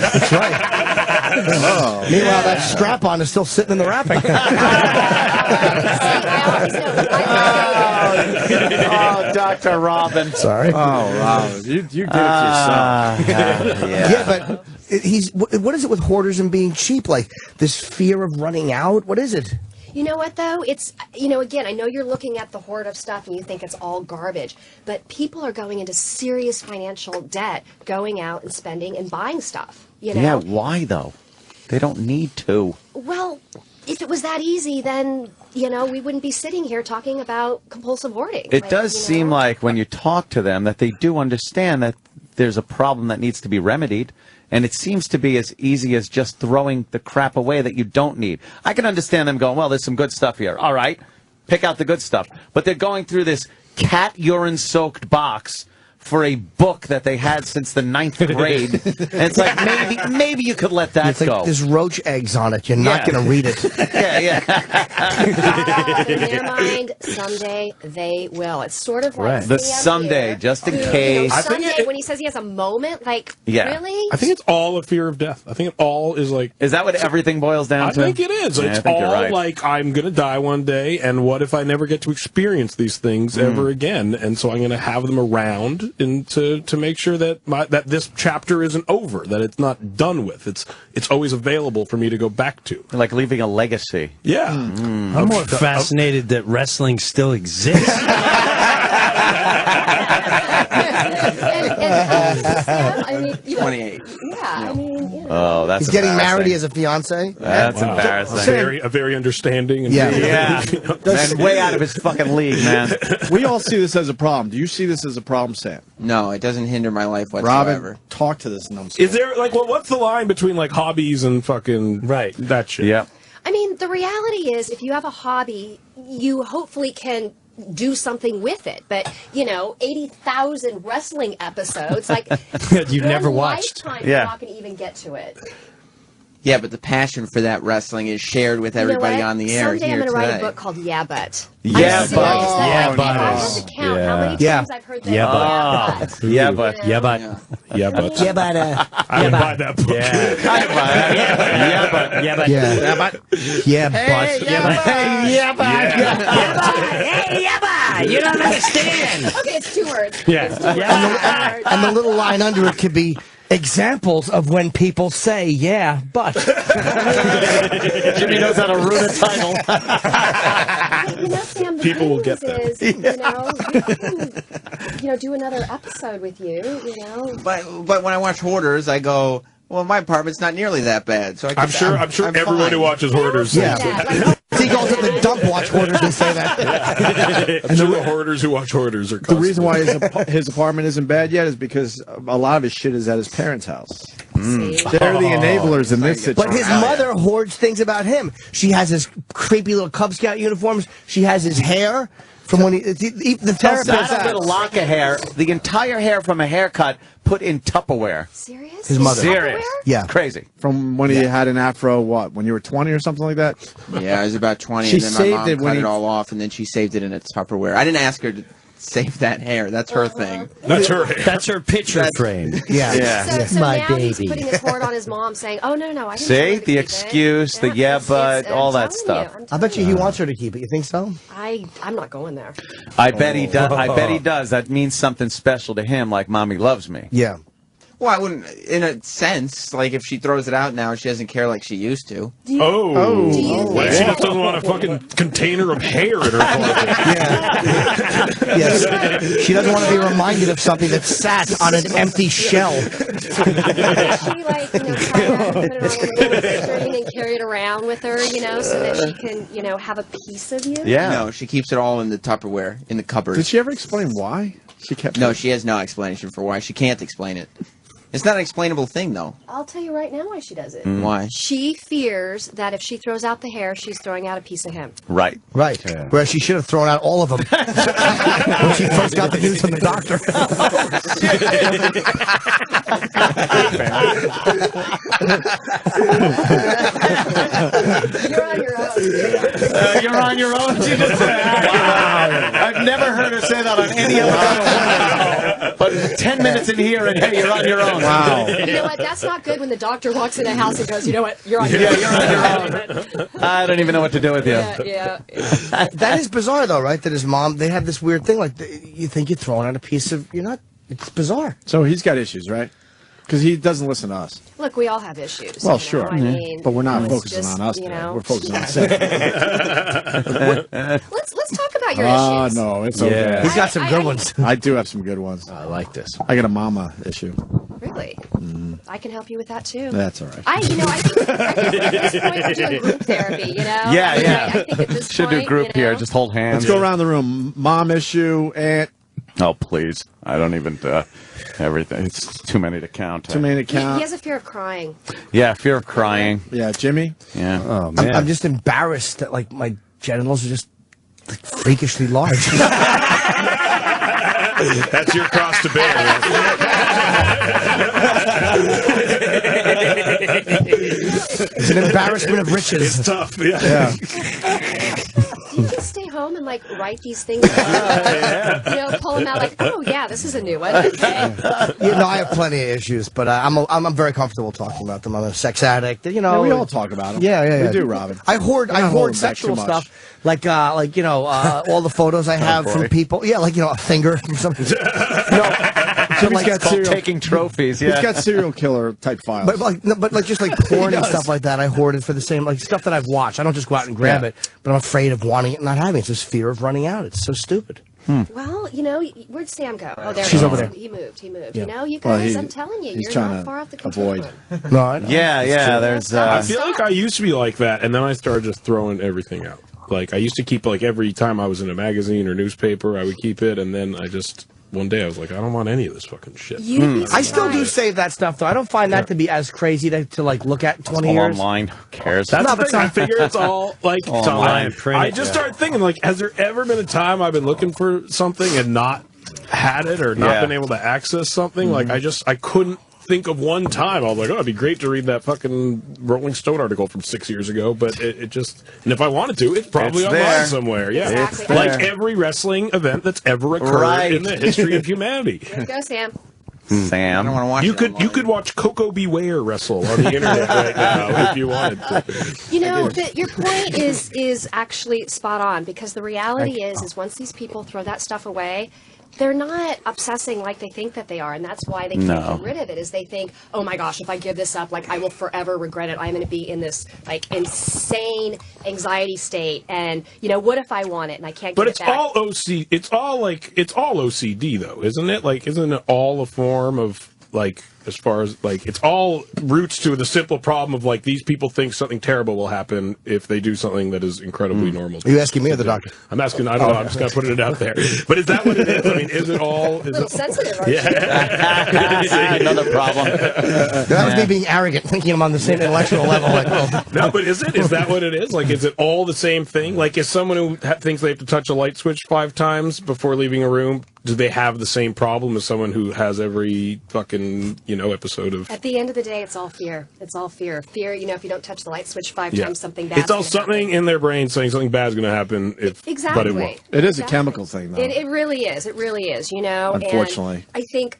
That's right. Meanwhile, that strap-on is still sitting in the wrapping. Oh, Dr. Robin. Sorry. Oh, wow. You did it yourself. Yeah, but what is it with hoarders and being cheap? Like this fear of running out? What is it? You know what, though? It's, again, I know you're looking at the hoard of stuff and you think it's all garbage, but people are going into serious financial debt, going out and spending and buying stuff, Yeah, why, though? They don't need to. Well, if it was that easy, then, we wouldn't be sitting here talking about compulsive hoarding. It does seem like when you talk to them that they do understand that there's a problem that needs to be remedied. And it seems to be as easy as just throwing the crap away that you don't need. I can understand them going, well, there's some good stuff here. All right, pick out the good stuff. But they're going through this cat urine-soaked box for a book that they had since the 9th grade. And it's like, maybe you could let that It's like go. there's roach eggs on it. You're not going to read it. But in their mind, someday they will. It's sort of like Right. The Sam someday, here, just in who, case. I think someday, when he says he has a moment, like, really? I think it's all a fear of death. I think it all is like... Is that what everything boils down I to? think it is. Yeah, I It's think you're all right. like, I'm going to die one day, and what if I never get to experience these things ever again? And so I'm going to have them around and to make sure that that this chapter isn't over, that it's not done with. It's always available for me to go back to. Like leaving a legacy. Yeah. I'm more fascinated that wrestling still exists. Sam, I mean, 28. Yeah, I mean, Oh, that's He's getting married. He embarrassing. has a fiance. That's embarrassing. A very understanding. And Yeah. And way out of his fucking league, man. We all see this as a problem. Do you see this as a problem, Sam? No, it doesn't hinder my life whatsoever. Robin, talk to this numbskull. Is there, like, what's the line between, like, hobbies and fucking that shit? Yeah. I mean, the reality is, if you have a hobby, you hopefully can do something with it. But 80,000 wrestling epissodes, like You've never one watched. lifetime, Yeah. you're not going to even get to it. Yeah, but the passion for that wrestling is shared with everybody on the air Someday here I'm going to write today. a book called Yeah But. Yeah, I'm but. serious. Yeah, but. I have to count how many times I've heard that. Yeah, but. Yeah, but. Yeah, but. Yeah, but. Yeah, but. I would buy that book. Yeah, but. Yeah, but. Yeah, but. yeah, but. Hey, yeah, but. Yeah, but. Hey, yeah, but. You don't understand. Okay, it's 2 words. Yeah. It's 2 words. And the little line under it could be examples of when people say, yeah, but. Jimmy knows how to ruin a title. You know, Sam, the People will thing get that. is, you know, do another episode with you, you know. But when I watch Hoarders, I go, well, my apartment's not nearly that bad. So I'm sure everyone fine. who watches Hoarders. Yeah. Yeah, He goes at the dump watch Hoarders and say that. I'm sure the hoarders who watch Hoarders are. The reason why his apartment isn't bad yet is because a lot of his shit is at his parents' house. They're the enablers in this situation. But his mother hoards things about him. She has his creepy little Cub Scout uniforms. She has his hair from when the therapist. Not a little lock of hair. The entire hair from a haircut put in Tupperware. Serious? His mother. Serious. Yeah. It's crazy. From when he had an afro, when you were 20 or something like that? Yeah, I was about 20, She and then my saved mom it when cut it he- all off, and then she saved it in a Tupperware. I didn't ask her to save that hair. That's her thing. That's her hair. That's her picture frame. Yeah. So My now he's baby. putting his hoard on his mom, saying, "Oh no, I didn't." See? tell her to The keep excuse, it. the yeah, but, I'm all that telling you, stuff. I bet you he wants her to keep it. You think so? I'm not going there. I bet he does. I bet he does. That means something special to him, like Mommy loves me. Yeah. Well, I wouldn't, in a sense, like if she throws it out now, she doesn't care like she used to. Do you What if she think- just doesn't want a fucking container of hair in her closet? Yes. She doesn't want to be reminded of something that sat on an empty shell. Does she like, tie it, put it on a little string and carry it around with her, so that she can, have a piece of you? Yeah. No, she keeps it all in the Tupperware, in the cupboard. Did she ever explain why she kept No, it? she has no explanation for why. She can't explain it. It's not an explainable thing, though. I'll tell you right now why she does it. Why? She fears that if she throws out the hair, she's throwing out a piece of him. Right. Right. Whereas she should have thrown out all of them when she first got the news from the doctor. You're on your own. You're on your own. Wow. I've never heard her say that on any other show. But 10 minutes in here, and hey, you're on your own. Wow. You know what? That's not good when the doctor walks in a house and goes, you know what? You're on your Yeah, own. you're on your own. I don't even know what to do with you. Yeah. That is bizarre, though, right? That his mom, they have this weird thing, like, you think you're throwing out a piece of, you're not, it's bizarre. So he's got issues, right? Because he doesn't listen to us. Look, we all have issues. Well, sure. I mean, But we're not it's focusing just, on us. We're focusing on Sam. Let's talk about your Oh, issues. no, it's okay. He's got some good ones. I do have some good ones. I like this. I got a mama issue. Really? I can help you with that too. That's all right. I think at this point we're doing group therapy, Yeah. I think at this Should point, do group here. Just hold hands. Let's go around the room. Mom issue, aunt. Oh, please. I don't even, everything. It's too many to count. Too many to He count. has a fear of crying. Yeah, fear of crying. Yeah, Jimmy. Yeah. Oh, man. I'm just embarrassed that, like, my genitals are just like, freakishly large. That's your cross to bear. It's an embarrassment of riches. It's tough. Yeah. You can stay home and like write these things down. Pull them out like, oh yeah, this is a new one. Okay. I have plenty of issues, but I'm very comfortable talking about them. I'm a sex addict. We all talk about them. Yeah. We do, Robin. I hoard holding back sexual too much. stuff, like all the photos I have from people. Yeah, like a finger from something. Jimmy's got serial, taking trophies. he's got serial killer type files. But just like porn and stuff like that, I hoarded for the same stuff that I've watched. I don't just go out and grab it, but I'm afraid of wanting it and not having it. It's this fear of running out. It's so stupid. Well, where'd Sam go? Oh, there She's he over is. there. He moved. Yeah. You Well, guys, I'm telling you, he's you're trying not to far off the avoid. continuum. No, I know. Yeah, there's... I feel like I used to be like that, and then I started just throwing everything out. Like, I used to keep, every time I was in a magazine or newspaper, I would keep it, and then one day I was like, I don't want any of this fucking shit. I still do save that stuff, though. I don't find that to be as crazy to look at in 20 all years. online. Who cares? That's No, the but thing. I figure it's all online, print I it, just started thinking, has there ever been a time I've been looking for something and not had it or not been able to access something? I couldn't think of one time I was like, oh, it'd be great to read that fucking Rolling Stone article from 6 years ago. But it just, and if I wanted to, it's probably online somewhere. Yeah, Exactly. like every wrestling event that's ever occurred in the history of humanity. There you go, Sam. Sam, I don't want to watch You could watch Coco Beware wrestle on the internet right now if you wanted to. You know, your point is actually spot on, because the reality is once these people throw that stuff away, they're not obsessing like they think that they are, and that's why they can't get rid of it. Is they think, oh my gosh, if I give this up, like I will forever regret it. I'm going to be in this like insane anxiety state, and you know, what if I want it and I can't get it back? But it's all OCD though, isn't it? Like, isn't it all a form of like, as far as like, it's all roots to the simple problem of like, these people think something terrible will happen if they do something that is incredibly normal. Are you asking me or the doctor? I'm asking, I don't know, I'm just going to put it out there. But is that what it is? I mean, is it all... a little sensitive, aren't Yeah. Another problem. That was me being arrogant, thinking I'm on the same intellectual level. Like, well. No, but is that what it is? Like, is it all the same thing? Like, is someone who thinks they have to touch a light switch 5 times before leaving a room, do they have the same problem as someone who has every fucking, episode of... At the end of the day, it's all fear. It's all fear. Fear, if you don't touch the light switch 5 times, something bad. It's all something in their brain saying something bad is going to happen. Exactly. But it won't. It is a chemical thing, though. It really is. It really is. Unfortunately, and I think.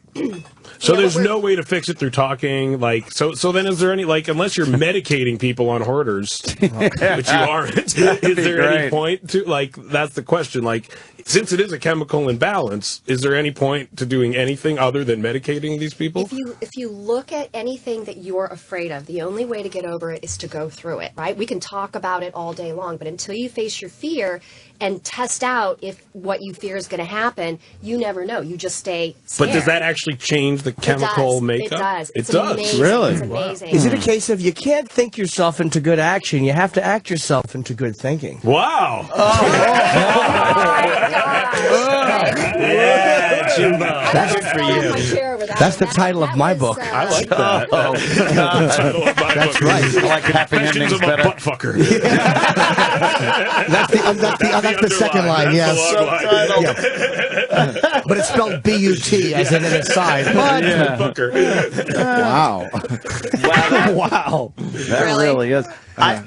So there's no way to fix it through talking. Like, so then is there any, like, unless you're medicating people on hoarders, which you aren't, is there any point to, like, that's the question. Like, since it is a chemical imbalance, is there any point to doing anything other than medicating these people? If you look at anything that you're afraid of, the only way to get over it is to go through it, right? We can talk about it all day long, but until you face your fear and test out if what you fear is going to happen, you never know. You just stay scared. But does that actually change the chemical makeup? It does. It does. Amazing. Really? It's amazing. Is it a case of you can't think yourself into good action? You have to act yourself into good thinking. Wow. Yeah, Jimbo. That's good for you. That's the title of my book. I like that. That's right. I like happy Questions endings of a better. butt fucker. That's the second line, yes. Yeah. But it's spelled B-U-T as in an aside. But Fucker. wow. wow. That really is.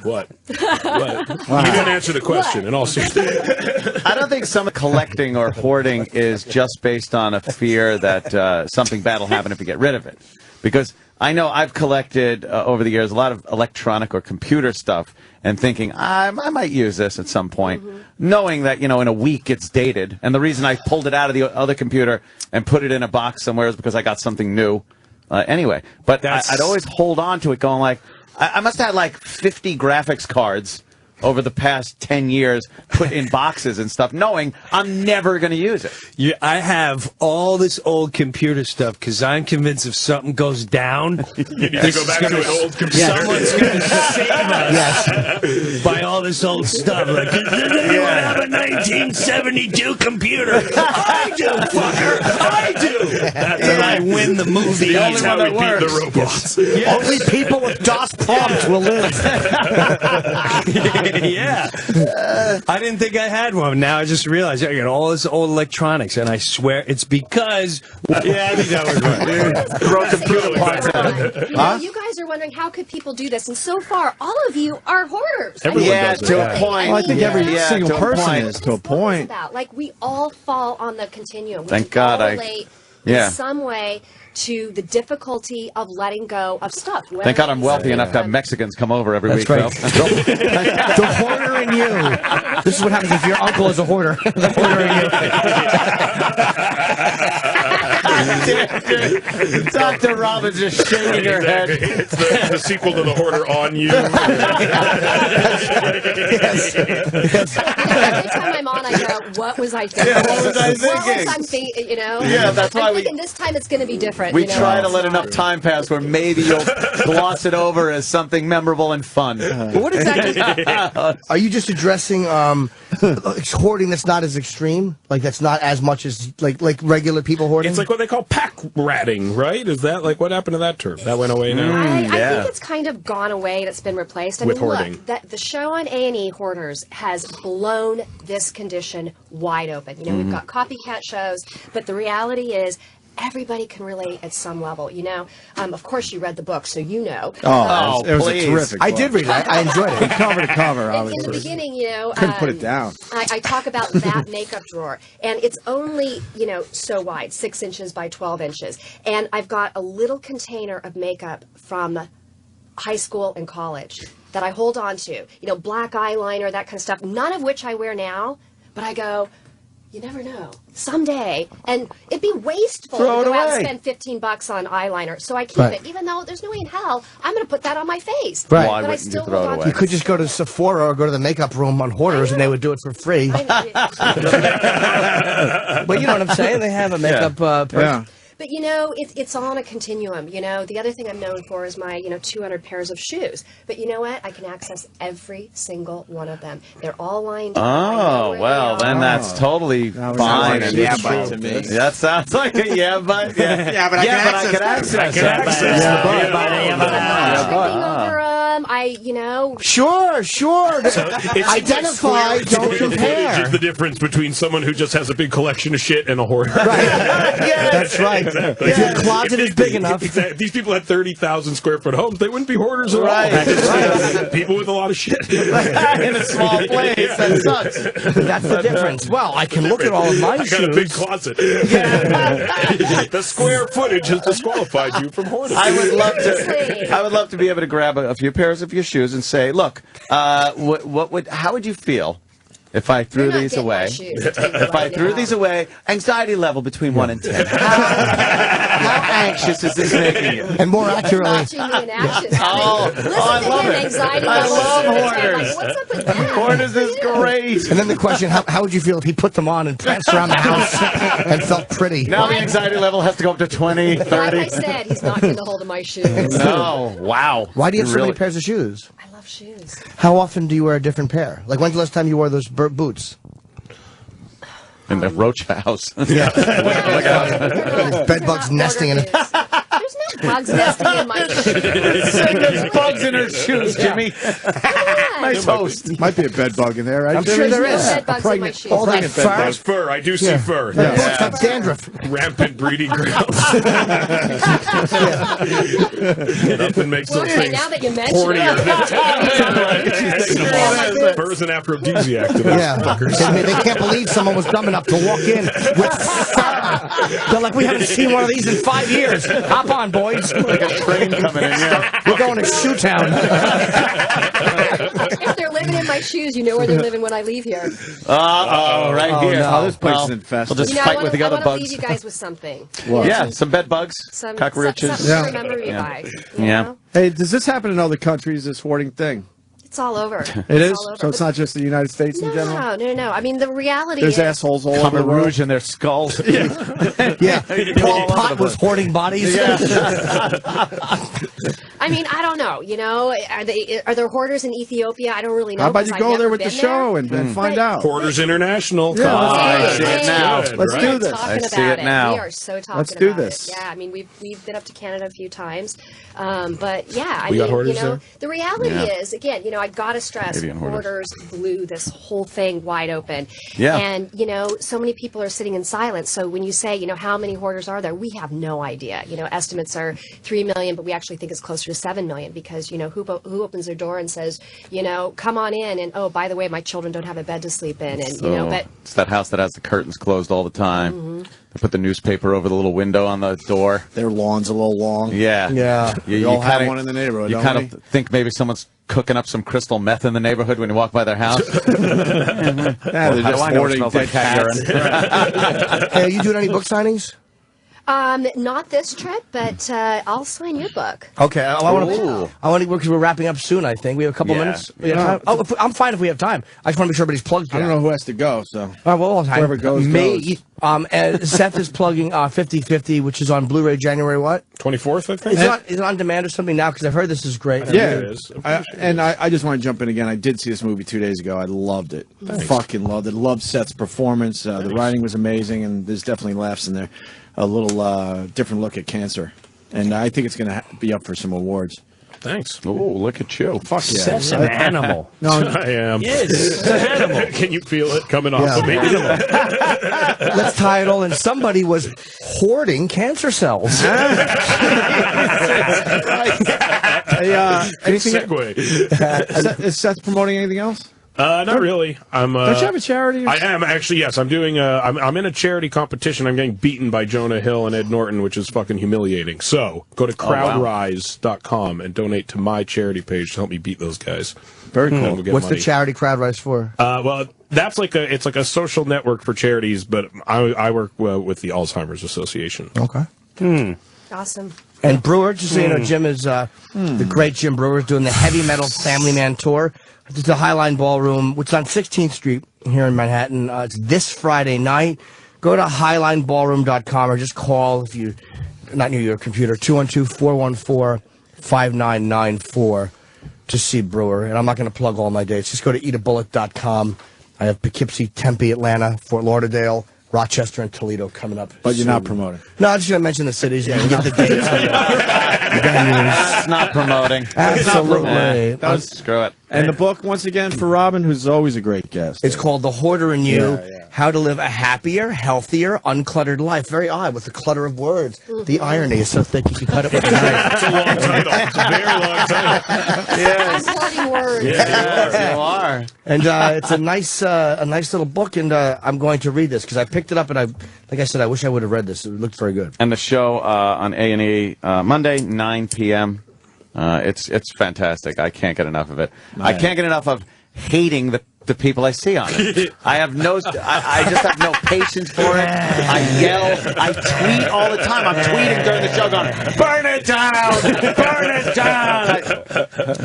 What? You didn't answer the question in all seriousness. I don't think some collecting or hoarding is just based on a fear that something bad will happen if you get rid of it. Because I know I've collected over the years a lot of electronic or computer stuff and thinking, I might use this at some point, knowing that, in a week it's dated. And the reason I pulled it out of the other computer and put it in a box somewhere is because I got something new. Anyway, but I'd always hold on to it going like, I must have had like 50 graphics cards over the past 10 years put in boxes and stuff, knowing I'm never going to use it. Yeah, I have all this old computer stuff because I'm convinced if something goes down, You need to go back to an old computer. someone's going to save us by all this old stuff. Like, does anyone have a 1972 computer? I do, fucker! I do! And I win the movie. The only one that works. The robots. only people with DOS prompts will live. Yeah. I didn't think I had one. Now I just realized I got all this old electronics, and I swear it's because... Yeah, I think that was right. Throw computer parts at it. You guys are wondering how could people do this, and so far, all of you are hoarders. Everyone does it. To a point. Well, I think every single to a person point. is to a point. Like, we all fall on the continuum. We Thank can all God I- relate Yeah. in some way to the difficulty of letting go of stuff. Thank God I'm wealthy enough to have Mexicans come over every week, right. though. The hoarder in you. This is what happens if your uncle is a hoarder. The hoarder in you. Dr. Robbins just shaking her head. It's the sequel to The Hoarder on You. Every time I'm on, I go, what was I thinking? Yeah, what was I What thinking? was I thinking, Yeah, that's why I'm thinking this time it's going to be different. We try to let enough time pass where maybe you'll gloss it over as something memorable and fun. But what exactly are you just addressing hoarding that's not as extreme? Like that's not as much as like regular people hoarding? It's like what they call pack ratting, right? Is that like what happened to that term? That went away now. I think it's kind of gone away and it's been replaced. With hoarding. Look, the show on A&E, Hoarders, has blown this condition wide open. We've got copycat shows, but the reality is everybody can relate at some level. Of course you read the book, so you know. It was a terrific book. I did read it. I enjoyed it. Cover to cover, In obviously. the beginning, Couldn't put it down. I talk about that makeup drawer, and it's only, so wide, 6 inches by 12 inches. And I've got a little container of makeup from high school and college that I hold on to. Black eyeliner, that kind of stuff, none of which I wear now, but I go, you never know. Someday. And it'd be wasteful Throw to it go out away. and spend $15 on eyeliner. So I keep Right. it, even though there's no way in hell I'm going to put that on my face. Right. Why But I wouldn't you still throw it hold on away? to You could just go to Sephora or go to the makeup room on Hoarders, and they would do it for free. I know. But you know what I'm saying? They have a makeup person. Yeah. But it's on a continuum. The other thing I'm known for is my 200 pairs of shoes. But you know what? I can access every single one of them. They're all lined up. I know Oh, where well, they then are. that's totally That fine. was and yeah, true. but to me. That sounds like a yeah, but yeah. Yeah, but I can access them. Tripping over 'em. Sure. Identify, Square don't footage compare. is the difference between someone who just has a big collection of shit and a hoarder. That's right. Exactly. If your closet is big enough. Exactly. If these people had 30,000 square foot homes, they wouldn't be hoarders at all. Right. People with a lot of shit. In a small place, that sucks. That's the difference. Well, I can look at all of my I got a big shoes. closet. The square footage has disqualified you from hoarding. I would love to be able to grab a few pairs of your shoes and say, look, how would you feel if I threw You're not these getting my away? shoes. I'll tell you If I right threw now. these away, anxiety level between 1 and 10. How anxious is this making you? And more accurately, Watching me in action. Oh, Listen I to love him, it. anxiety I levels love 0 to 10. hoarders. Like, what's up with that? Hoarders is great. and then the question, how would you feel if he put them on and pranced around the house and felt pretty? Now the anxiety level has to go up to 20, Like 30. I said, he's not getting a hold of my shoes. No, wow. Why do you have so Really? many pairs of shoes? I love shoes. How often do you wear a different pair? Like, when's the last time you wore those boots? In the roach house. Yeah. Bed bugs nesting in it. There's no bugs nesting in my shoes. There's bugs in her shoes, Jimmy. Nice host. Might be a bed bug in there, right? I'm sure there is. Bed bugs in my shoes. All that pregnant bed fur. There's fur. I do see fur. Boots have dandruff. Rampant breeding grounds. Nothing makes those Okay, things now that you mention hornier. it. Fur is an aphrodisiac to those Yeah. fuckers. They can't believe someone was dumb enough to walk in with fur. They're like, we haven't seen one of these in 5 years. Hop on, boys. Like a train coming in, yeah. We're going to Shoe Town. If they're living in my shoes, you know where they're living when I leave here. Right here. no. This place is infested. We'll just I fight with the I other wanna bugs. leave you guys with something. Yeah, some bed bugs, Something cockroaches. to remember me by. you Yeah. know? Hey, does this happen in other countries, this hoarding thing? It's all over. It is? all over. So it's not just the United States in general? No. I mean, the reality There's is... assholes all over Common the world. rouge in their skulls. Yeah. Paul Pot was hoarding bodies. I mean, I don't know. Are there hoarders in Ethiopia? I don't really know. How about you 'cause go I've there never with the been show there. and find out? Hoarders International. Yeah. Come on. I see it now. Good, Let's right? do We're this. talking I about see it now. We are so talking Let's do about this. it. Yeah, I mean, we've been up to Canada a few times, but yeah, I We got mean, hoarders there? the reality is, again, I got to stress, Avian hoarders. hoarders blew this whole thing wide open. Yeah. And so many people are sitting in silence. So when you say, how many hoarders are there? We have no idea. Estimates are 3 million, but we actually think it's closer to 7 million because who opens their door and says, come on in, and oh, by the way, my children don't have a bed to sleep in, and but It's that house that has the curtains closed all the time. Mm-hmm. They put the newspaper over the little window on the door. Their lawn's a little long. Yeah. Yeah. We all have one in the neighborhood, You don't kind we? of think maybe someone's cooking up some crystal meth in the neighborhood when you walk by their house. Yeah, they're How do just I know it hoarding smells dead like cat cats. urine? Hey, are you doing any book signings? not this trip, but I'll sign your book. Okay, I want Ooh. to because we're wrapping up soon. I think we have a couple Yeah. minutes. We have time? Oh, I'm fine if we have time. I just want to make sure everybody's plugged. I don't know who has to go, so. All right, well, Whoever goes, Me. Seth is plugging 50/50, which is on Blu-ray January what? 24th, I think. Is it on demand or something now? Because I've heard this is great. Yeah, it is. I just want to jump in again. I did see this movie 2 days ago. I loved it. Fucking loved it. Loved Seth's performance. The writing was amazing, and there's definitely laughs in there. A little different look at cancer, and I think it's going to be up for some awards. Thanks. Oh, look at you. Fuck yeah. That's an animal. No, I am. Yes, it's an animal. Can you feel it coming off of me? Let's tie it all in. Somebody was hoarding cancer cells. anything? Segue. Is Seth promoting anything else? Not really. Don't you have a charity? I am actually. Yes, I'm doing. I'm in a charity competition. I'm getting beaten by Jonah Hill and Ed Norton, which is fucking humiliating. So go to crowdrise.com and donate to my charity page to help me beat those guys. Very cool. We'll get What's money. the charity Crowdrise for? Well, that's it's like a social network for charities, but I work with the Alzheimer's Association. Okay. Awesome. And Breuer, just so you know, Jim is the great Jim Breuer is doing the Heavy Metal Family Man Tour. It's the Highline Ballroom, which is on 16th Street here in Manhattan. It's this Friday night. Go to highlineballroom.com or just call if you're not near your computer, 212-414-5994 to see Breuer. And I'm not going to plug all my dates. Just go to eatabullet.com. I have Poughkeepsie, Tempe, Atlanta, Fort Lauderdale, Rochester, and Toledo coming up. But you're soon. not promoting. No, I'm just going to mention the cities. Yeah, you get the dates. It's not promoting. Absolutely. Screw it. And the book, once again, for Robin, who's always a great guest. It's called The Hoarder in You, Yeah. How to Live a Happier, Healthier, Uncluttered Life. Very odd with the clutter of words. The irony is so thick you can cut it with a knife. It's a long title. It's a very long title. Yes. I'm hoarding words. Yes, you are. And it's a nice little book, and I'm going to read this because I picked it up, and like I said, I wish I would have read this. It looked very good. And the show on A&E Monday, 9 p.m. It's fantastic. I can't get enough of it. I can't get enough of hating the people I see on it. I just have no patience for it. I yell. I tweet all the time. I'm tweeting during the show going, burn it down! Burn it down!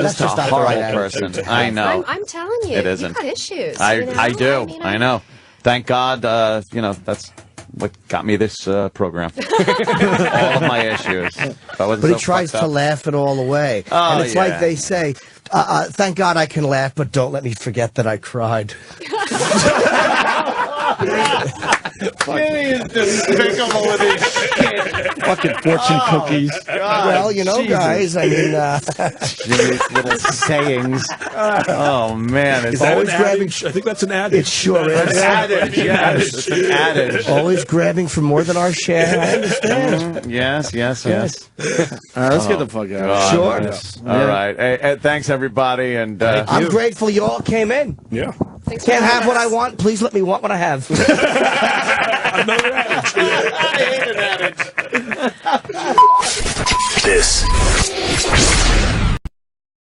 That's just a not the horrible right person. attitude. I know. I'm telling you, It isn't. you've got issues. I do. mean, I know. Thank God, that's what got me this program. All of my issues. But he tries to laugh it all away. Oh, And it's like they say, thank God I can laugh, but don't let me forget that I cried. Despicable with his shit. Fucking fortune cookies. God, Well, you know, Jesus. guys, I mean, Jimmy's little sayings. Oh, man. It's Is that always an grabbing- adage? I think that's an adage. it sure is. adage. Yes, it's an adage. Always grabbing for more than our share. I understand. Yes. All right, let's get the fuck out. God. Sure. Yes. All right. Hey, thanks, everybody. And I'm grateful you all came in. Yeah. Thanks for Can't have having what I us. want. Please let me want what I have. Another adage. I hate an adage. This